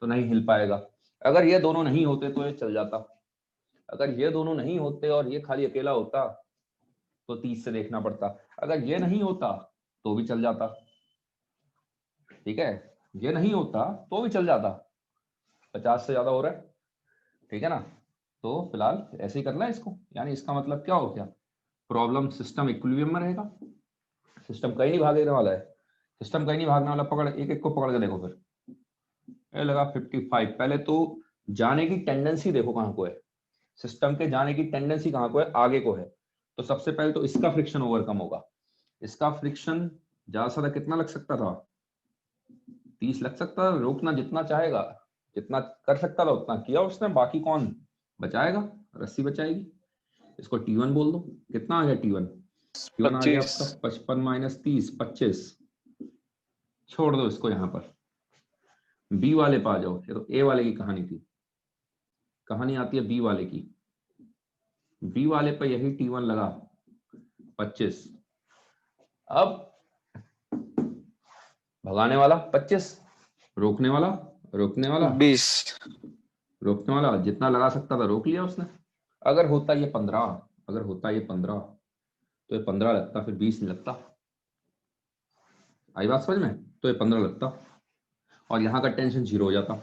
तो नहीं हिल पाएगा। अगर ये दोनों नहीं होते तो ये चल जाता, अगर ये दोनों नहीं होते और ये खाली अकेला होता तो 30 से देखना पड़ता, अगर ये नहीं होता तो भी चल जाता, ठीक है, ये नहीं होता तो भी चल जाता, 50 से ज्यादा हो रहा है, ठीक है ना। तो फिलहाल ऐसे ही करना है इसको, यानी इसका मतलब क्या हो गया, प्रॉब्लम सिस्टम इक्विलिब्रियम में रहेगा, सिस्टम कहीं नहीं भागने वाला है, सिस्टम कहीं नहीं भागने वाला। पकड़, एक एक को पकड़ के देखो, फिर ये लगा 55। पहले तो जाने की टेंडेंसी देखो कहां को है, सिस्टम के जाने की टेंडेंसी कहां को है, आगे को है। तो सबसे पहले तो इसका फ्रिक्शन ओवरकम होगा, इसका फ्रिक्शन ज्यादा से ज्यादा कितना लग सकता था, 30 लग सकता था। रोकना जितना चाहेगा, जितना कर सकता था उतना किया उसने, बाकी कौन बचाएगा, रस्सी बचाएगी। इसको T1 बोल दो, कितना आ गया T1? T1 आ गया आपका 55 माइनस 30 25। छोड़ दो इसको, यहाँ पर बी वाले पे आ जाओ, ये तो ए वाले की कहानी थी, कहानी आती है बी वाले की। बी वाले पे यही T1 लगा 25, अब भगाने वाला 25, रोकने वाला 20। रोकने वाला जितना लगा सकता था रोक लिया उसने। अगर होता ये 15, अगर होता ये 15 तो ये 15 लगता, फिर 20 नहीं लगता। आई बात समझ में? तो ये 15 लगता और यहाँ का टेंशन 0 हो जाता,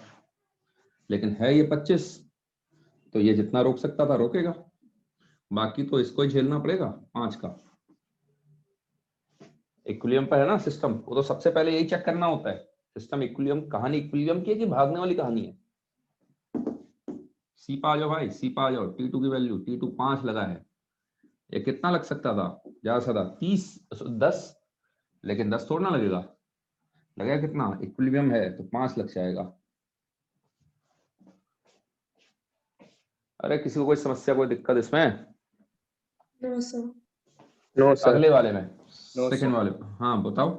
लेकिन है ये 25, तो ये जितना रोक सकता था रोकेगा, बाकी तो इसको ही झेलना पड़ेगा 5 का। इक्विलिब्रियम पर है ना सिस्टम, वो तो सबसे पहले यही चेक करना होता है, सिस्टम इक्विलिब्रियम, कहानी इक्विलिब्रियम की है कि भागने वाली कहानी है। सी पा जाओ भाई, सी पा जाओ। T2 की वैल्यू, T2 5 लगा है, ये कितना लग सकता था, ज्यादा से ज्यादा 30 10, लेकिन 10 थोड़ा ना लगेगा, लगेगा कितना, इक्विलिब्रियम है तो 5 लग जाएगा। अरे किसी को कोई समस्या, कोई दिक्कत इसमें? No sir. No sir. अगले वाले में, No, सेकंड वाले, हाँ बताओ,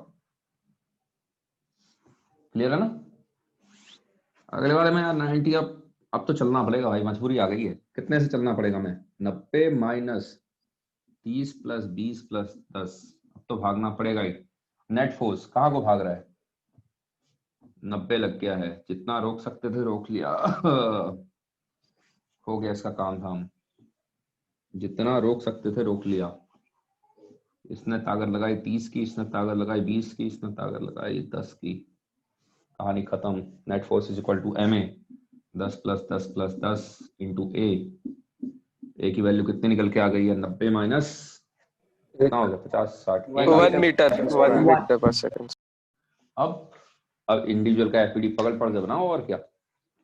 क्लियर है ना? अगले वाले में यार 90, अब तो चलना पड़ेगा भाई, मजबूरी आ गई है। कितने से चलना पड़ेगा मैं, 90 माइनस 30 प्लस 20 प्लस 10, अब तो भागना पड़ेगा ही। नेट फोर्स कहाँ को भाग रहा है, 90 लग गया है, जितना रोक सकते थे रोक लिया हो गया इसका काम धाम, जितना रोक सकते थे रोक लिया। इसने ताकत लगाई 30 की, इसने ताकत लगाई 20 की, इसने ताकत लगाई 10 की, कहानी खत्म। Net force is equal to MA, 10 plus 10 plus 10 into a की वैल्यू कितनी निकल के आ गई है, 90 माइनस कितना हो गया, 50 60 1 मीटर पर सेकंड। अब इंडिविजुअल का FPD पकड़ के बनाओ, और क्या,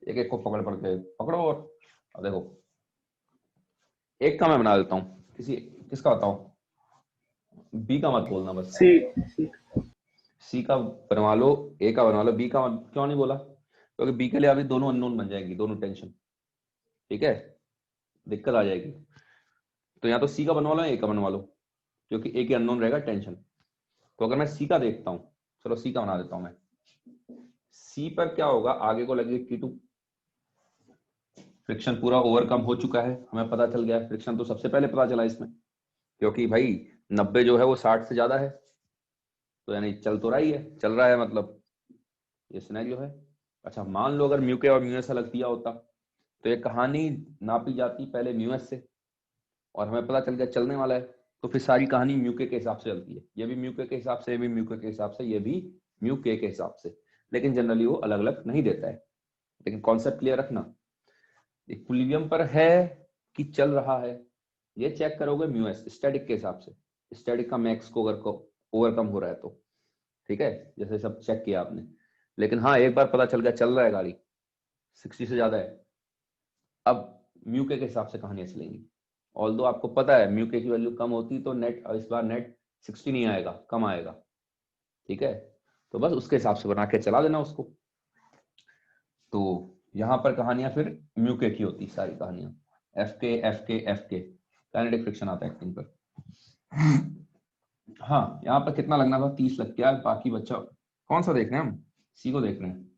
एक एक को पकड़ के पकड़ो। और अब देखो, एक का मैं बना देता हूँ, किसका बताओ, बी का मत बोलना बस, सी का बनवा लो, ए का बनवा लो, बी का क्यों नहीं बोला, क्योंकि बी के लिए अभी दोनों अननोन बन जाएंगी, दोनों टेंशन, ठीक है, दिक्कत आ जाएगी। तो या तो सी का बनवा लो या ए का बनवा लो, क्योंकि ए के अननोन रहेगा टेंशन। तो अगर मैं सी का देखता हूँ, चलो सी का बना देता हूं मैं। सी पर क्या होगा, आगे को लगेगी T2, फ्रिक्शन पूरा ओवरकम हो चुका है, हमें पता चल गया है, फ्रिक्शन तो सबसे पहले पता चला इसमें, क्योंकि भाई 90 जो है वो 60 से ज्यादा है, तो यानी चल तो रहा ही है, चल रहा है मतलब ये सिनेरियो है। अच्छा, मान लो अगर म्यूके और म्यूएस अलग दिया होता, तो ये कहानी नापी जाती पहले म्यूएस से, और हमें पता चल गया चलने वाला है, तो फिर सारी कहानी म्यूके के हिसाब से चलती है, ये भी म्यूके के हिसाब से, ये भी म्यूके के हिसाब से, ये भी म्यूके के हिसाब से, लेकिन जनरली वो अलग अलग नहीं देता है। लेकिन कॉन्सेप्ट क्लियर रखना, इक्विलिब्रियम पर है कि चल रहा है, ये चेक करोगे म्यूएस स्टैटिक के हिसाब से, स्टैटिक का मैक्स को अगर ओवरकम हो रहा है तो, ठीक है, जैसे सब चेक किया आपने। लेकिन हाँ, एक बार पता चल गया चल रहा है गाड़ी 60 से ज्यादा है, अब म्यूके के हिसाब से कहानियां चलेंगी। ऑल्दो आपको पता है म्यूके की वैल्यू कम होती तो नेट, इस बार नेट 60 नहीं आएगा, कम आएगा, ठीक है, तो बस उसके हिसाब से बना के चला देना उसको। तो यहाँ पर कहानियां फिर म्यूके की होती, सारी कहानियां FK FK FK, kinetic friction आता है एक्टिंग पर। हाँ, यहाँ पर कितना लगना था, 30 लग गया। बाकी बच्चा कौन सा देख रहे हैं हम, सी को देख रहे हैं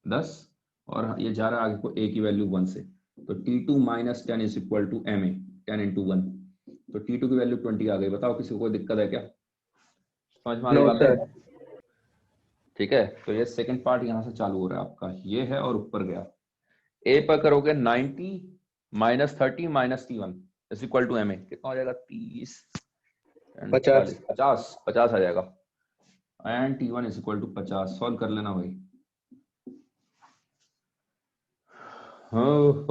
10, और ये जा रहा है आगे को ए की वैल्यू 1 से, तो T2 minus 10 is equal to MA 10 into 1, तो T2 की वैल्यू 20 आ गई। बताओ किसी को कोई दिक्कत है क्या, समझ में आने नो बात है? सर। ठीक है, तो ये सेकंड पार्ट यहाँ से चालू हो रहा है आपका, ये है और ऊपर गया। ए पर करोगे 90 minus 30 minus T1 is equal to MA, कितना हो जाएगा, 30 50 50 आ जाएगा, and T1 is equal to 50। Solve कर लेना भाई। हो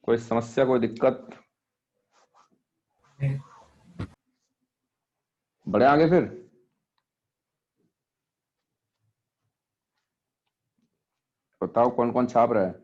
कोई समस्या, कोई दिक्कत? बढ़े आगे फिर। बताओ कौन कौन छाप रहा है।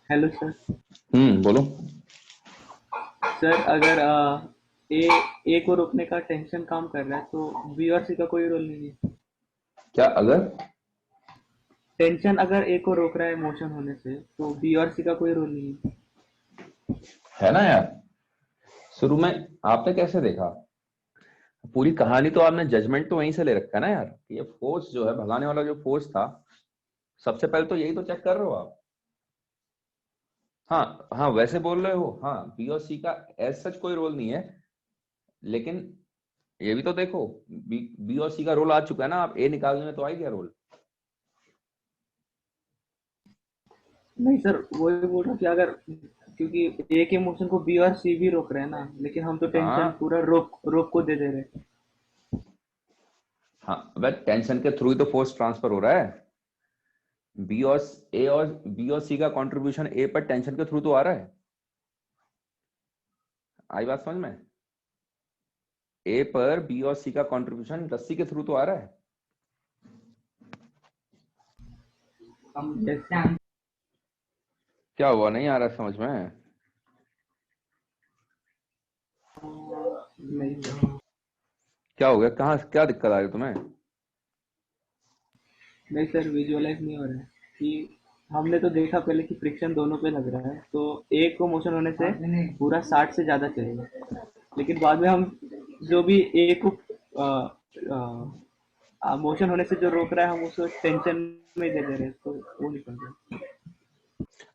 Hello sir. बोलो। सर अगर ए को रोकने का टेंशन काम कर रहा है तो बी और सी का कोई रोल नहीं है। क्या अगर टेंशन अगर ए को रोक रहा है मोशन होने से तो बी और सी का कोई रोल नहीं है ना यार, शुरू में आपने कैसे देखा, पूरी कहानी तो आपने जजमेंट तो वहीं से ले रखा है ना यार। ये फोर्स जो है, भगाने वाला जो फोर्स था, सबसे पहले तो यही तो चेक कर रहे हो आप। हाँ हाँ, वैसे बोल रहे हो, हाँ बी और सी का एज सच कोई रोल नहीं है, लेकिन ये भी तो देखो, बी और सी का रोल आ चुका है ना, आप ए निकालने में तो आ ही गया रोल। नहीं सर, वही बोल रहा हूँ कि अगर, क्योंकि ए के मोशन को बी और सी भी रोक रहे हैं ना, लेकिन हम तो टेंशन हाँ पूरा रोक को दे दे रहे हैं। हाँ, बट टेंशन के थ्रू ही तो फोर्स ट्रांसफर हो रहा है। बी और सी का कंट्रीब्यूशन ए पर टेंशन के थ्रू तो आ रहा है। आई बात समझ में? ए पर बी और सी का कंट्रीब्यूशन रस्सी के थ्रू तो आ रहा है। क्या हुआ, नहीं आ रहा समझ में? नहीं सर, क्या हो गया, कहाँ क्या दिक्कत आ रही तुम्हें? नहीं सर, विजुअलाइज नहीं हो रहा है कि हमने तो देखा पहले कि फ्रिक्शन दोनों पे लग रहा है, तो ए को मोशन होने से पूरा 60 से ज्यादा चलेगा, लेकिन बाद में हम जो भी ए को मोशन होने से जो रोक रहा है हम उसको टेंशन में दे रहे हैं, तो वो निकल गया।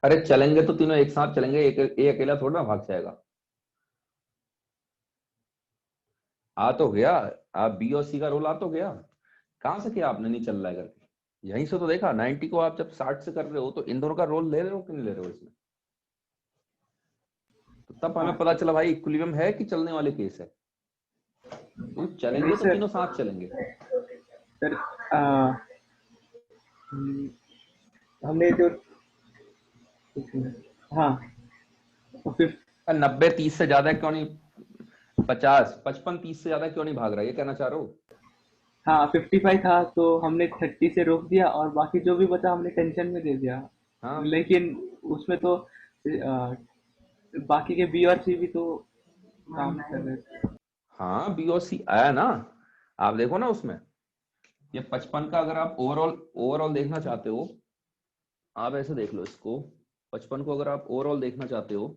अरे चलेंगे तो तीनों एक साथ चलेंगे, ए अकेला थोड़ा ना भाग जाएगा। आ तो गया, आप बी और सी का रोल आ तो गया, कहां से किया आपने नहीं चल रहा है करके, यहीं से तो देखा। 90 को आप जब 60 से कर रहे हो तो इन दोनों का रोल ले रहे हो कि नहीं ले रहे हो इसमें, तो तब हमें पता चला भाई इक्विलिब्रियम है कि चलने वाले केस है। तो चलेंगे तो तीनों साथ चलेंगे। सर हमने जो, हाँ, तो फिर 90-30 से ज्यादा क्यों नहीं, 55-30 से ज्यादा क्यों नहीं भाग रहा, ये कहना चाह रहे हो? हाँ 55 था तो हमने 30 से रोक दिया और बाकी जो भी बचा हमने टेंशन में दे दिया। हाँ लेकिन उसमें तो बाकी के बी और सी भी तो काम कर रहे थे। हाँ, बी और सी आया ना, आप देखो ना उसमें, ये 55 का अगर आप ओवरऑल देखना चाहते हो, आप ऐसे देख लो इसको, 55 को अगर आप ओवरऑल देखना चाहते हो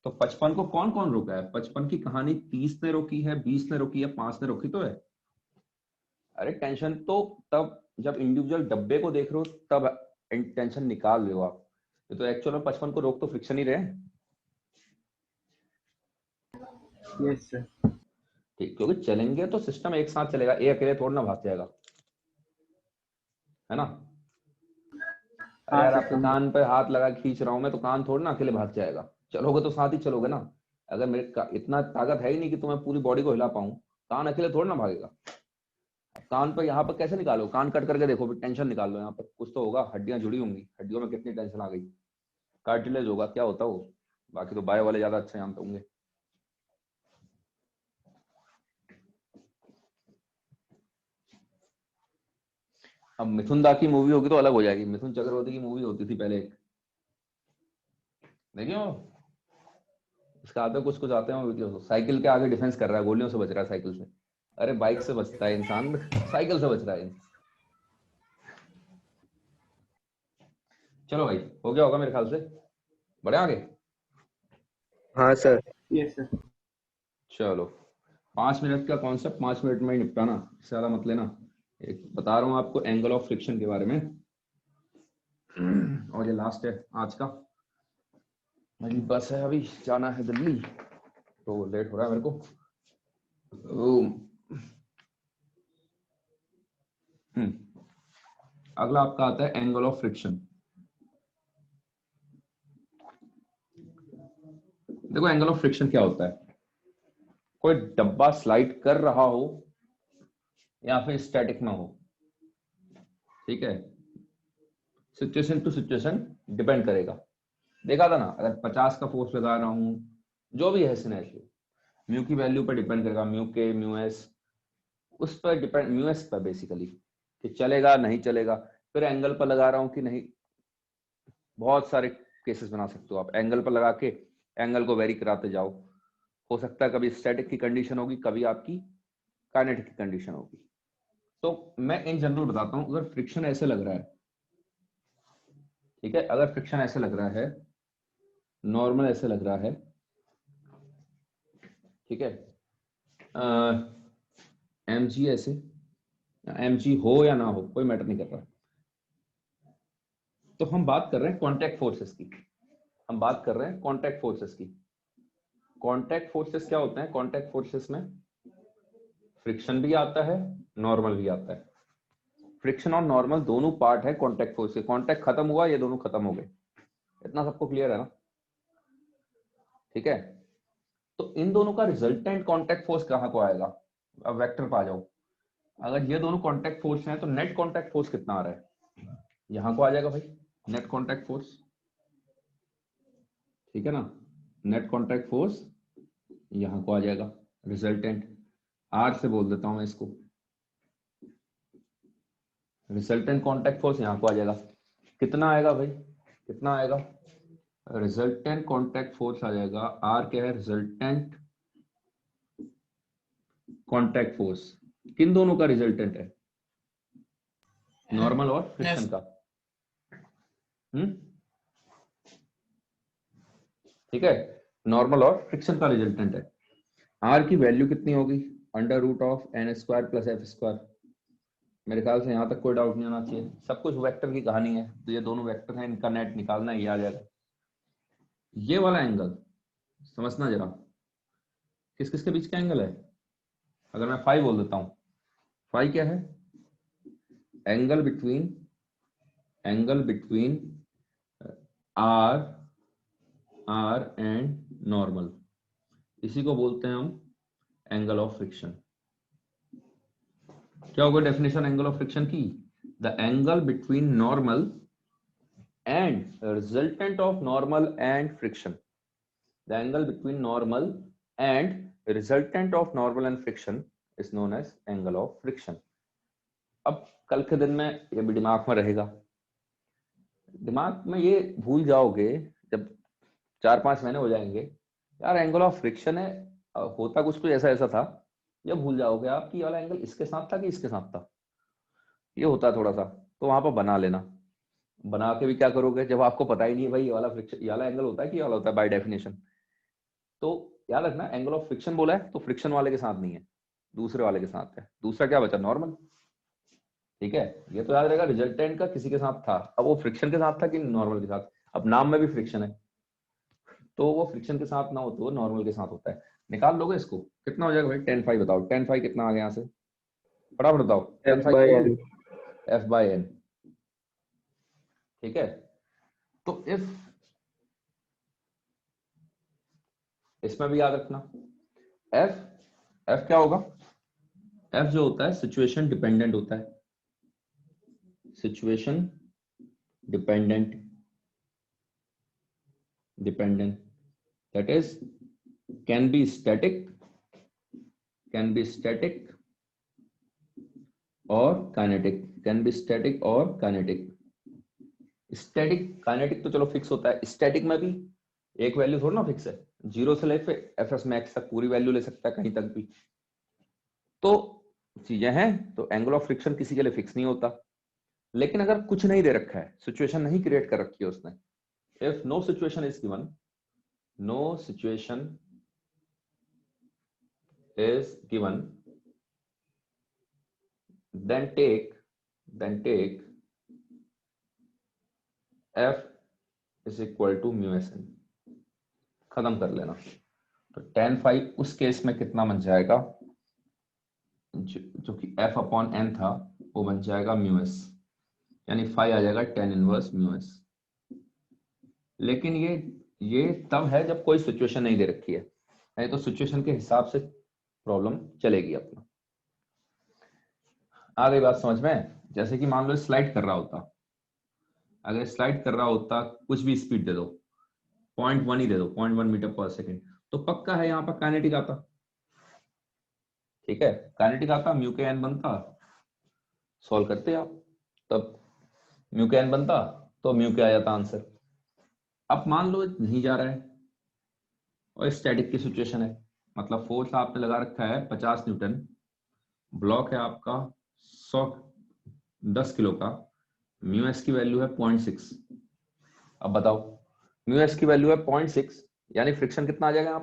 तो 55 को कौन कौन रोका है? 55 की कहानी 30 ने रोकी है, 20 ने रोकी है, 5 ने रोकी तो है। अरे टेंशन तो तब जब इंडिविजुअल डब्बे को देख रहे हो तब टेंशन निकाल रहे हो आप, ये तो एक्चुअल में 55 को रोक तो फ्रिक्शन ही रहे। Yes sir. ठीक, क्योंकि चलेंगे तो सिस्टम एक साथ चलेगा, ए अकेले थोड़ा ना भाग जाएगा, है ना? अरे यार आपके कान पे हाथ लगा खींच रहा हूं मैं, तो कान थोड़ा ना अकेले भाग जाएगा, चलोगे तो साथ ही चलोगे ना। अगर मेरे इतना ताकत है ही नहीं कि तुम्हें पूरी बॉडी को हिला पाऊं, कान अकेले थोड़ा ना भागेगा। कान पर यहाँ पर कैसे निकालो, कान कट करके देखो, टेंशन निकाल लो, यहाँ पर कुछ तो होगा, हड्डियां जुड़ी होंगी, हड्डियों में कितनी टेंशन आ गई, कार्टिलेज होगा, क्या होता है वो, बाकी तो बायो वाले ज्यादा अच्छे जानते होंगे। अब मिथुन दा की मूवी होगी तो अलग हो जाएगी। मिथुन चक्रवर्ती की मूवी होती थी पहले एक, देखिए उसका आते कुछ कुछ आते हैं वीडियो, साइकिल के आगे डिफेंस कर रहा है, गोलियों से बच रहा है साइकिल से। अरे बाइक से बचता है इंसान, साइकिल से बच रहा है। चलो भाई, हो गया होगा मेरे ख्याल से, बढ़े आगे। हाँ सर। Yes sir. चलो 5 मिनट का कॉन्सेप्ट 5 मिनट में ही निपटाना, इससे ज्यादा मत लेना। एक बता रहा हूँ आपको एंगल ऑफ फ्रिक्शन के बारे में, और ये लास्ट है आज का। मेरी बस है, अभी जाना है दिल्ली, तो लेट हो रहा है मेरे को। अगला आपका आता है एंगल ऑफ फ्रिक्शन। देखो एंगल ऑफ फ्रिक्शन क्या होता है, कोई डब्बा स्लाइड कर रहा हो या फिर स्टैटिक में हो, ठीक है, सिचुएशन टू सिचुएशन डिपेंड करेगा। देखा था ना, अगर 50 का फोर्स लगा रहा हूं, जो भी है सिनेरियो, म्यू की वैल्यू पर डिपेंड करेगा, म्यू के म्यू एस, उस पर डिपेंड, म्यू एस पर बेसिकली, कि चलेगा नहीं चलेगा। फिर एंगल पर लगा रहा हूं कि नहीं, बहुत सारे केसेस बना सकते हो आप, एंगल पर लगा के एंगल को वेरी कराते जाओ। हो सकता है कभी स्टैटिक की कंडीशन होगी, कभी आपकी काइनेटिक की कंडीशन होगी। तो मैं इन जनरल बताता हूं, अगर फ्रिक्शन ऐसे लग रहा है, ठीक है, अगर फ्रिक्शन ऐसे लग रहा है, नॉर्मल ऐसे लग रहा है, ठीक है, एम जी ऐसे, एम जी हो या ना हो कोई मैटर नहीं कर रहा, तो हम बात कर रहे हैं कॉन्टैक्ट फोर्सेस की, हम बात कर रहे हैं कॉन्टैक्ट फोर्सेस की। कॉन्टैक्ट फोर्सेस क्या होते हैं, कॉन्टैक्ट फोर्सेस में फ्रिक्शन भी आता है, नॉर्मल भी आता है। फ्रिक्शन और नॉर्मल दोनों पार्ट है कॉन्टैक्ट फोर्स के। कॉन्टैक्ट खत्म हुआ, ये दोनों खत्म हो गए, इतना सबको क्लियर है ना, ठीक है। तो इन दोनों का रिजल्टेंट कॉन्टैक्ट फोर्स कहां को आएगा, अब वेक्टर पर आ जाओ। अगर ये दोनों कॉन्टैक्ट फोर्स हैं तो नेट कॉन्टैक्ट फोर्स कितना आ रहा है, यहां को आ जाएगा भाई नेट कॉन्टैक्ट फोर्स, ठीक है ना, नेट कॉन्टैक्ट फोर्स यहां को आ जाएगा, रिजल्टेंट आर से बोल देता हूं मैं इसको, रिजल्टेंट कॉन्टैक्ट फोर्स यहां को आ जाएगा। कितना आएगा भाई, कितना आएगा, रिजल्टेंट कॉन्टैक्ट फोर्स आ जाएगा, आर क्या है, रिजल्टेंट कॉन्टैक्ट फोर्स, किन दोनों का रिजल्टेंट है, नॉर्मल और फ्रिक्शन का, ठीक है, नॉर्मल और फ्रिक्शन का रिजल्टेंट है। आर की वैल्यू कितनी होगी, under root of N square plus F square. मेरे ख्याल से यहां तक कोई डाउट नहीं आना चाहिए, सब कुछ वेक्टर की कहानी है, तो ये दोनों वेक्टर हैं, इनका नेट निकालना है, ये आ जाएगा। ये वाला एंगल समझना जरा, किस किस के बीच का एंगल है, अगर मैं फाई बोल देता हूं, फाई क्या है, angle between R and normal, इसी को बोलते हैं हम एंगल ऑफ फ्रिक्शन। क्या होगा डेफिनेशन एंगल ऑफ फ्रिक्शन की, the angle between normal and resultant of normal and friction, the angle between normal and resultant of normal and friction is known as angle of friction। अब कल के दिन में ये भी दिमाग में रहेगा, दिमाग में ये भूल जाओगे जब 4-5 महीने हो जाएंगे, यार एंगल ऑफ फ्रिक्शन है, होता कुछ कुछ ऐसा ऐसा था, ये भूल जाओगे आप कि ये वाला एंगल इसके साथ था कि इसके साथ था, ये होता है थोड़ा सा, तो वहां पर बना लेना। बना के भी क्या करोगे, जब आपको पता ही नहीं है भाई ये वाला फ्रिक्शन, ये वाला एंगल होता है कि ये वाला होता है बाय डेफिनेशन, तो याद रखना एंगल ऑफ फ्रिक्शन बोला है तो फ्रिक्शन वाले के साथ नहीं है, दूसरे वाले के साथ है, दूसरा क्या बचा, नॉर्मल, ठीक है। ये तो याद रहेगा रिजल्टेंट का किसी के साथ था, अब वो फ्रिक्शन के साथ था कि नॉर्मल के साथ, अब नाम में भी फ्रिक्शन है, तो वो फ्रिक्शन के साथ ना हो तो वो नॉर्मल के साथ होता है। निकाल लोगे इसको, कितना हो जाएगा भाई, tan फाई बताओ, tan फाई कितना आ गया यहाँ से, फटाफट बताओ, tan phi F by N, ठीक है। तो इफ, इसमें भी याद रखना एफ क्या होगा, एफ जो होता है सिचुएशन डिपेंडेंट होता है, situation dependent, dependent, that is can be static or kinetic, can be static or kinetic. Static kinetic तो चलो फिक्स होता है, स्टैटिक में भी एक वैल्यू थोड़ा ना फिक्स है, जीरो से लेके एफ एस मैक्स तक पूरी वैल्यू ले सकता है कहीं तक भी, तो चीजें हैं। तो एंगल ऑफ फ्रिक्शन किसी के लिए फिक्स नहीं होता। लेकिन अगर कुछ नहीं दे रखा है, सिचुएशन नहीं क्रिएट कर रखी है उसने, if know situation is given, know situation is given, then take f is equal to mu sn, खत्म कर लेना। तो tan phi उस केस में कितना बन जाएगा, जो कि f अपॉन n था वो बन जाएगा mu s, यानी phi आ जाएगा tan इनवर्स mu s। लेकिन ये तब है जब कोई सिचुएशन नहीं दे रखी है, नहीं तो सिचुएशन के हिसाब से प्रॉब्लम चलेगी अपना। आ गई बात समझ में? जैसे कि मान लो स्लाइड कर रहा होता, अगर स्लाइड कर रहा होता कुछ भी स्पीड दे दो, 0.1 ही दे दो, 0.1 मीटर पर सेकेंड, तो पक्का है यहाँ पर काइनेटिक आता। ठीक है, काइनेटिक आता, म्यू के एन बनता, सॉल्व करते आप, तब म्यू के एन बनता तो म्यू के आ जाता आंसर। अब मान लो नहीं जा रहा है और स्टैटिक की सिचुएशन है, मतलब फोर्स आपने लगा रखा है 50 न्यूटन, ब्लॉक है आपका 10 किलो का, म्यू एस की वैल्यू है 0.6। अब बताओ म्यू एस की वैल्यू है 0.6, यानी फ्रिक्शन कितना आ जाएगा यहाँ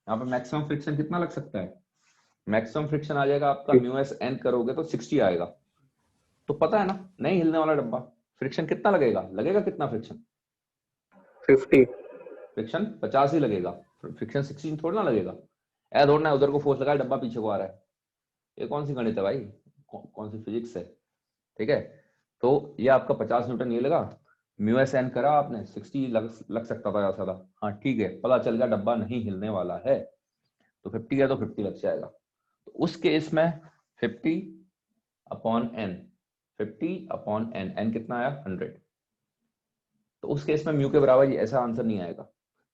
पर मैक्सिमम फ्रिक्शन कितना लग सकता है, मैक्सिमम फ्रिक्शन आ जाएगा आपका म्यू एस एन करोगे तो 60 आएगा। तो पता है ना, नहीं हिलने वाला डब्बा, फ्रिक्शन कितना लगेगा कितना फ्रिक्शन, 50, फ्रिक्शन 50 ही लगेगा, फ्रिक्शन 60 थोड़ा ना लगेगा। ऐसा थोड़ा ना उधर को फोर्स लगा डब्बा पीछे को आ रहा है, ये कौन सी गणित है भाई, कौन सी फिजिक्स है। ठीक है, तो ये आपका 50 न्यूटन ये लगा, म्यू एस एन करा आपने, 60 लग सकता था ज्यादा, हाँ ठीक है, पता चल गया डब्बा नहीं हिलने वाला है, तो 50 है तो 50 लग जाएगा। तो उस केस में 50 upon N, 50 upon N, N कितना आया 100, तो उस केस में म्यू के बराबर ये ऐसा आंसर नहीं आएगा,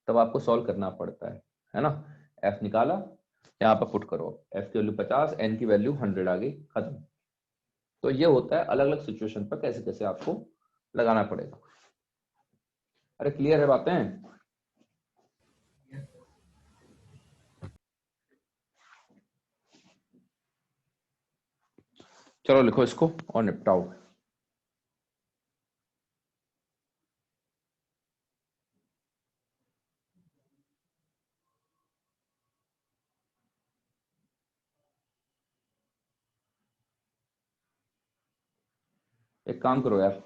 तब आपको सॉल्व करना पड़ता है ना। एफ निकाला, यहाँ पर पुट करो, एफ की वैल्यू 50, एन की वैल्यू 100 आ गई, खत्म। तो ये होता है अलग अलग सिचुएशन पर कैसे कैसे आपको लगाना पड़ेगा। अरे क्लियर है बातें? चलो लिखो इसको और निपटाओ। एक काम करो यार,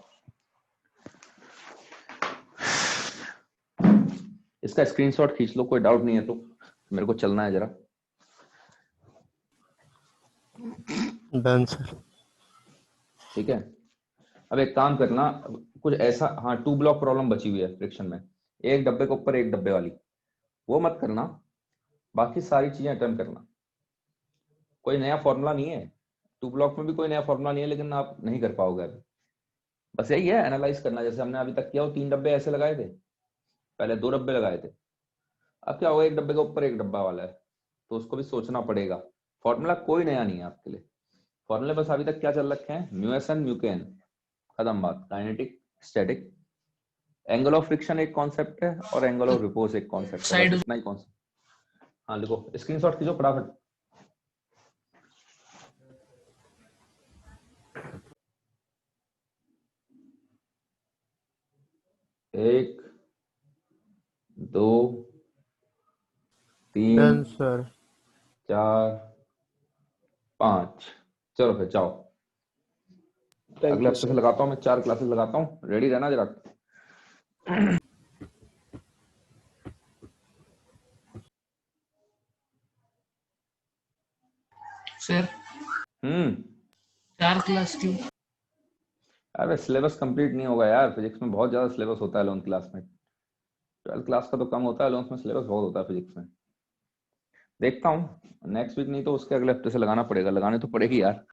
इसका स्क्रीनशॉट खींच लो, कोई डाउट नहीं है तो, मेरे को चलना है जरा। Done sir. ठीक है, अब एक काम करना, कुछ ऐसा, हाँ 2 ब्लॉक प्रॉब्लम बची हुई है फ्रिक्शन में, एक डब्बे के ऊपर एक डब्बे वाली, वो मत करना, बाकी सारी चीजें अटेम्प्ट करना। कोई नया फॉर्मूला नहीं है, 2 ब्लॉक में भी कोई नया फॉर्मूला नहीं है, लेकिन आप नहीं कर पाओगे अभी। बस यही है, एनालाइज करना, जैसे हमने अभी तक किया, वो 3 डब्बे ऐसे लगाए थे, पहले 2 डब्बे लगाए थे, अब क्या होगा, एक डब्बे के ऊपर एक डब्बा वाला है, तो उसको भी सोचना पड़ेगा। फॉर्मूला कोई नया नहीं है आपके लिए, फॉर्मूले बस अभी तक क्या चल रखे हैं, म्यू एस एन म्यू के एन, खत्म बात। Kinetic, static, angle of friction एक कॉन्सेप्ट है और एंगल ऑफ रिपोज एक कॉन्सेप्ट है, बस इतना ही कॉन्सेप्ट। हाँ लिखो, स्क्रीनशॉट खींचो फटाफट। एक, 2, 3, डन सर। 4, 5, चलो फिर जाओ। अगले हफ्ते से लगाता हूँ मैं 4 क्लासेस लगाता हूँ, रेडी रहना जरा। सर 4 क्लास क्यों? अरे सिलेबस कंप्लीट नहीं होगा यार, फिजिक्स में बहुत ज्यादा सिलेबस होता है 11th क्लास में, 12th क्लास का तो कम होता है, 11th में सिलेबस बहुत होता है फिजिक्स में। देखता हूँ नेक्स्ट वीक, नहीं तो उसके अगले हफ्ते से लगाना पड़ेगा, लगाने तो पड़ेगी यार।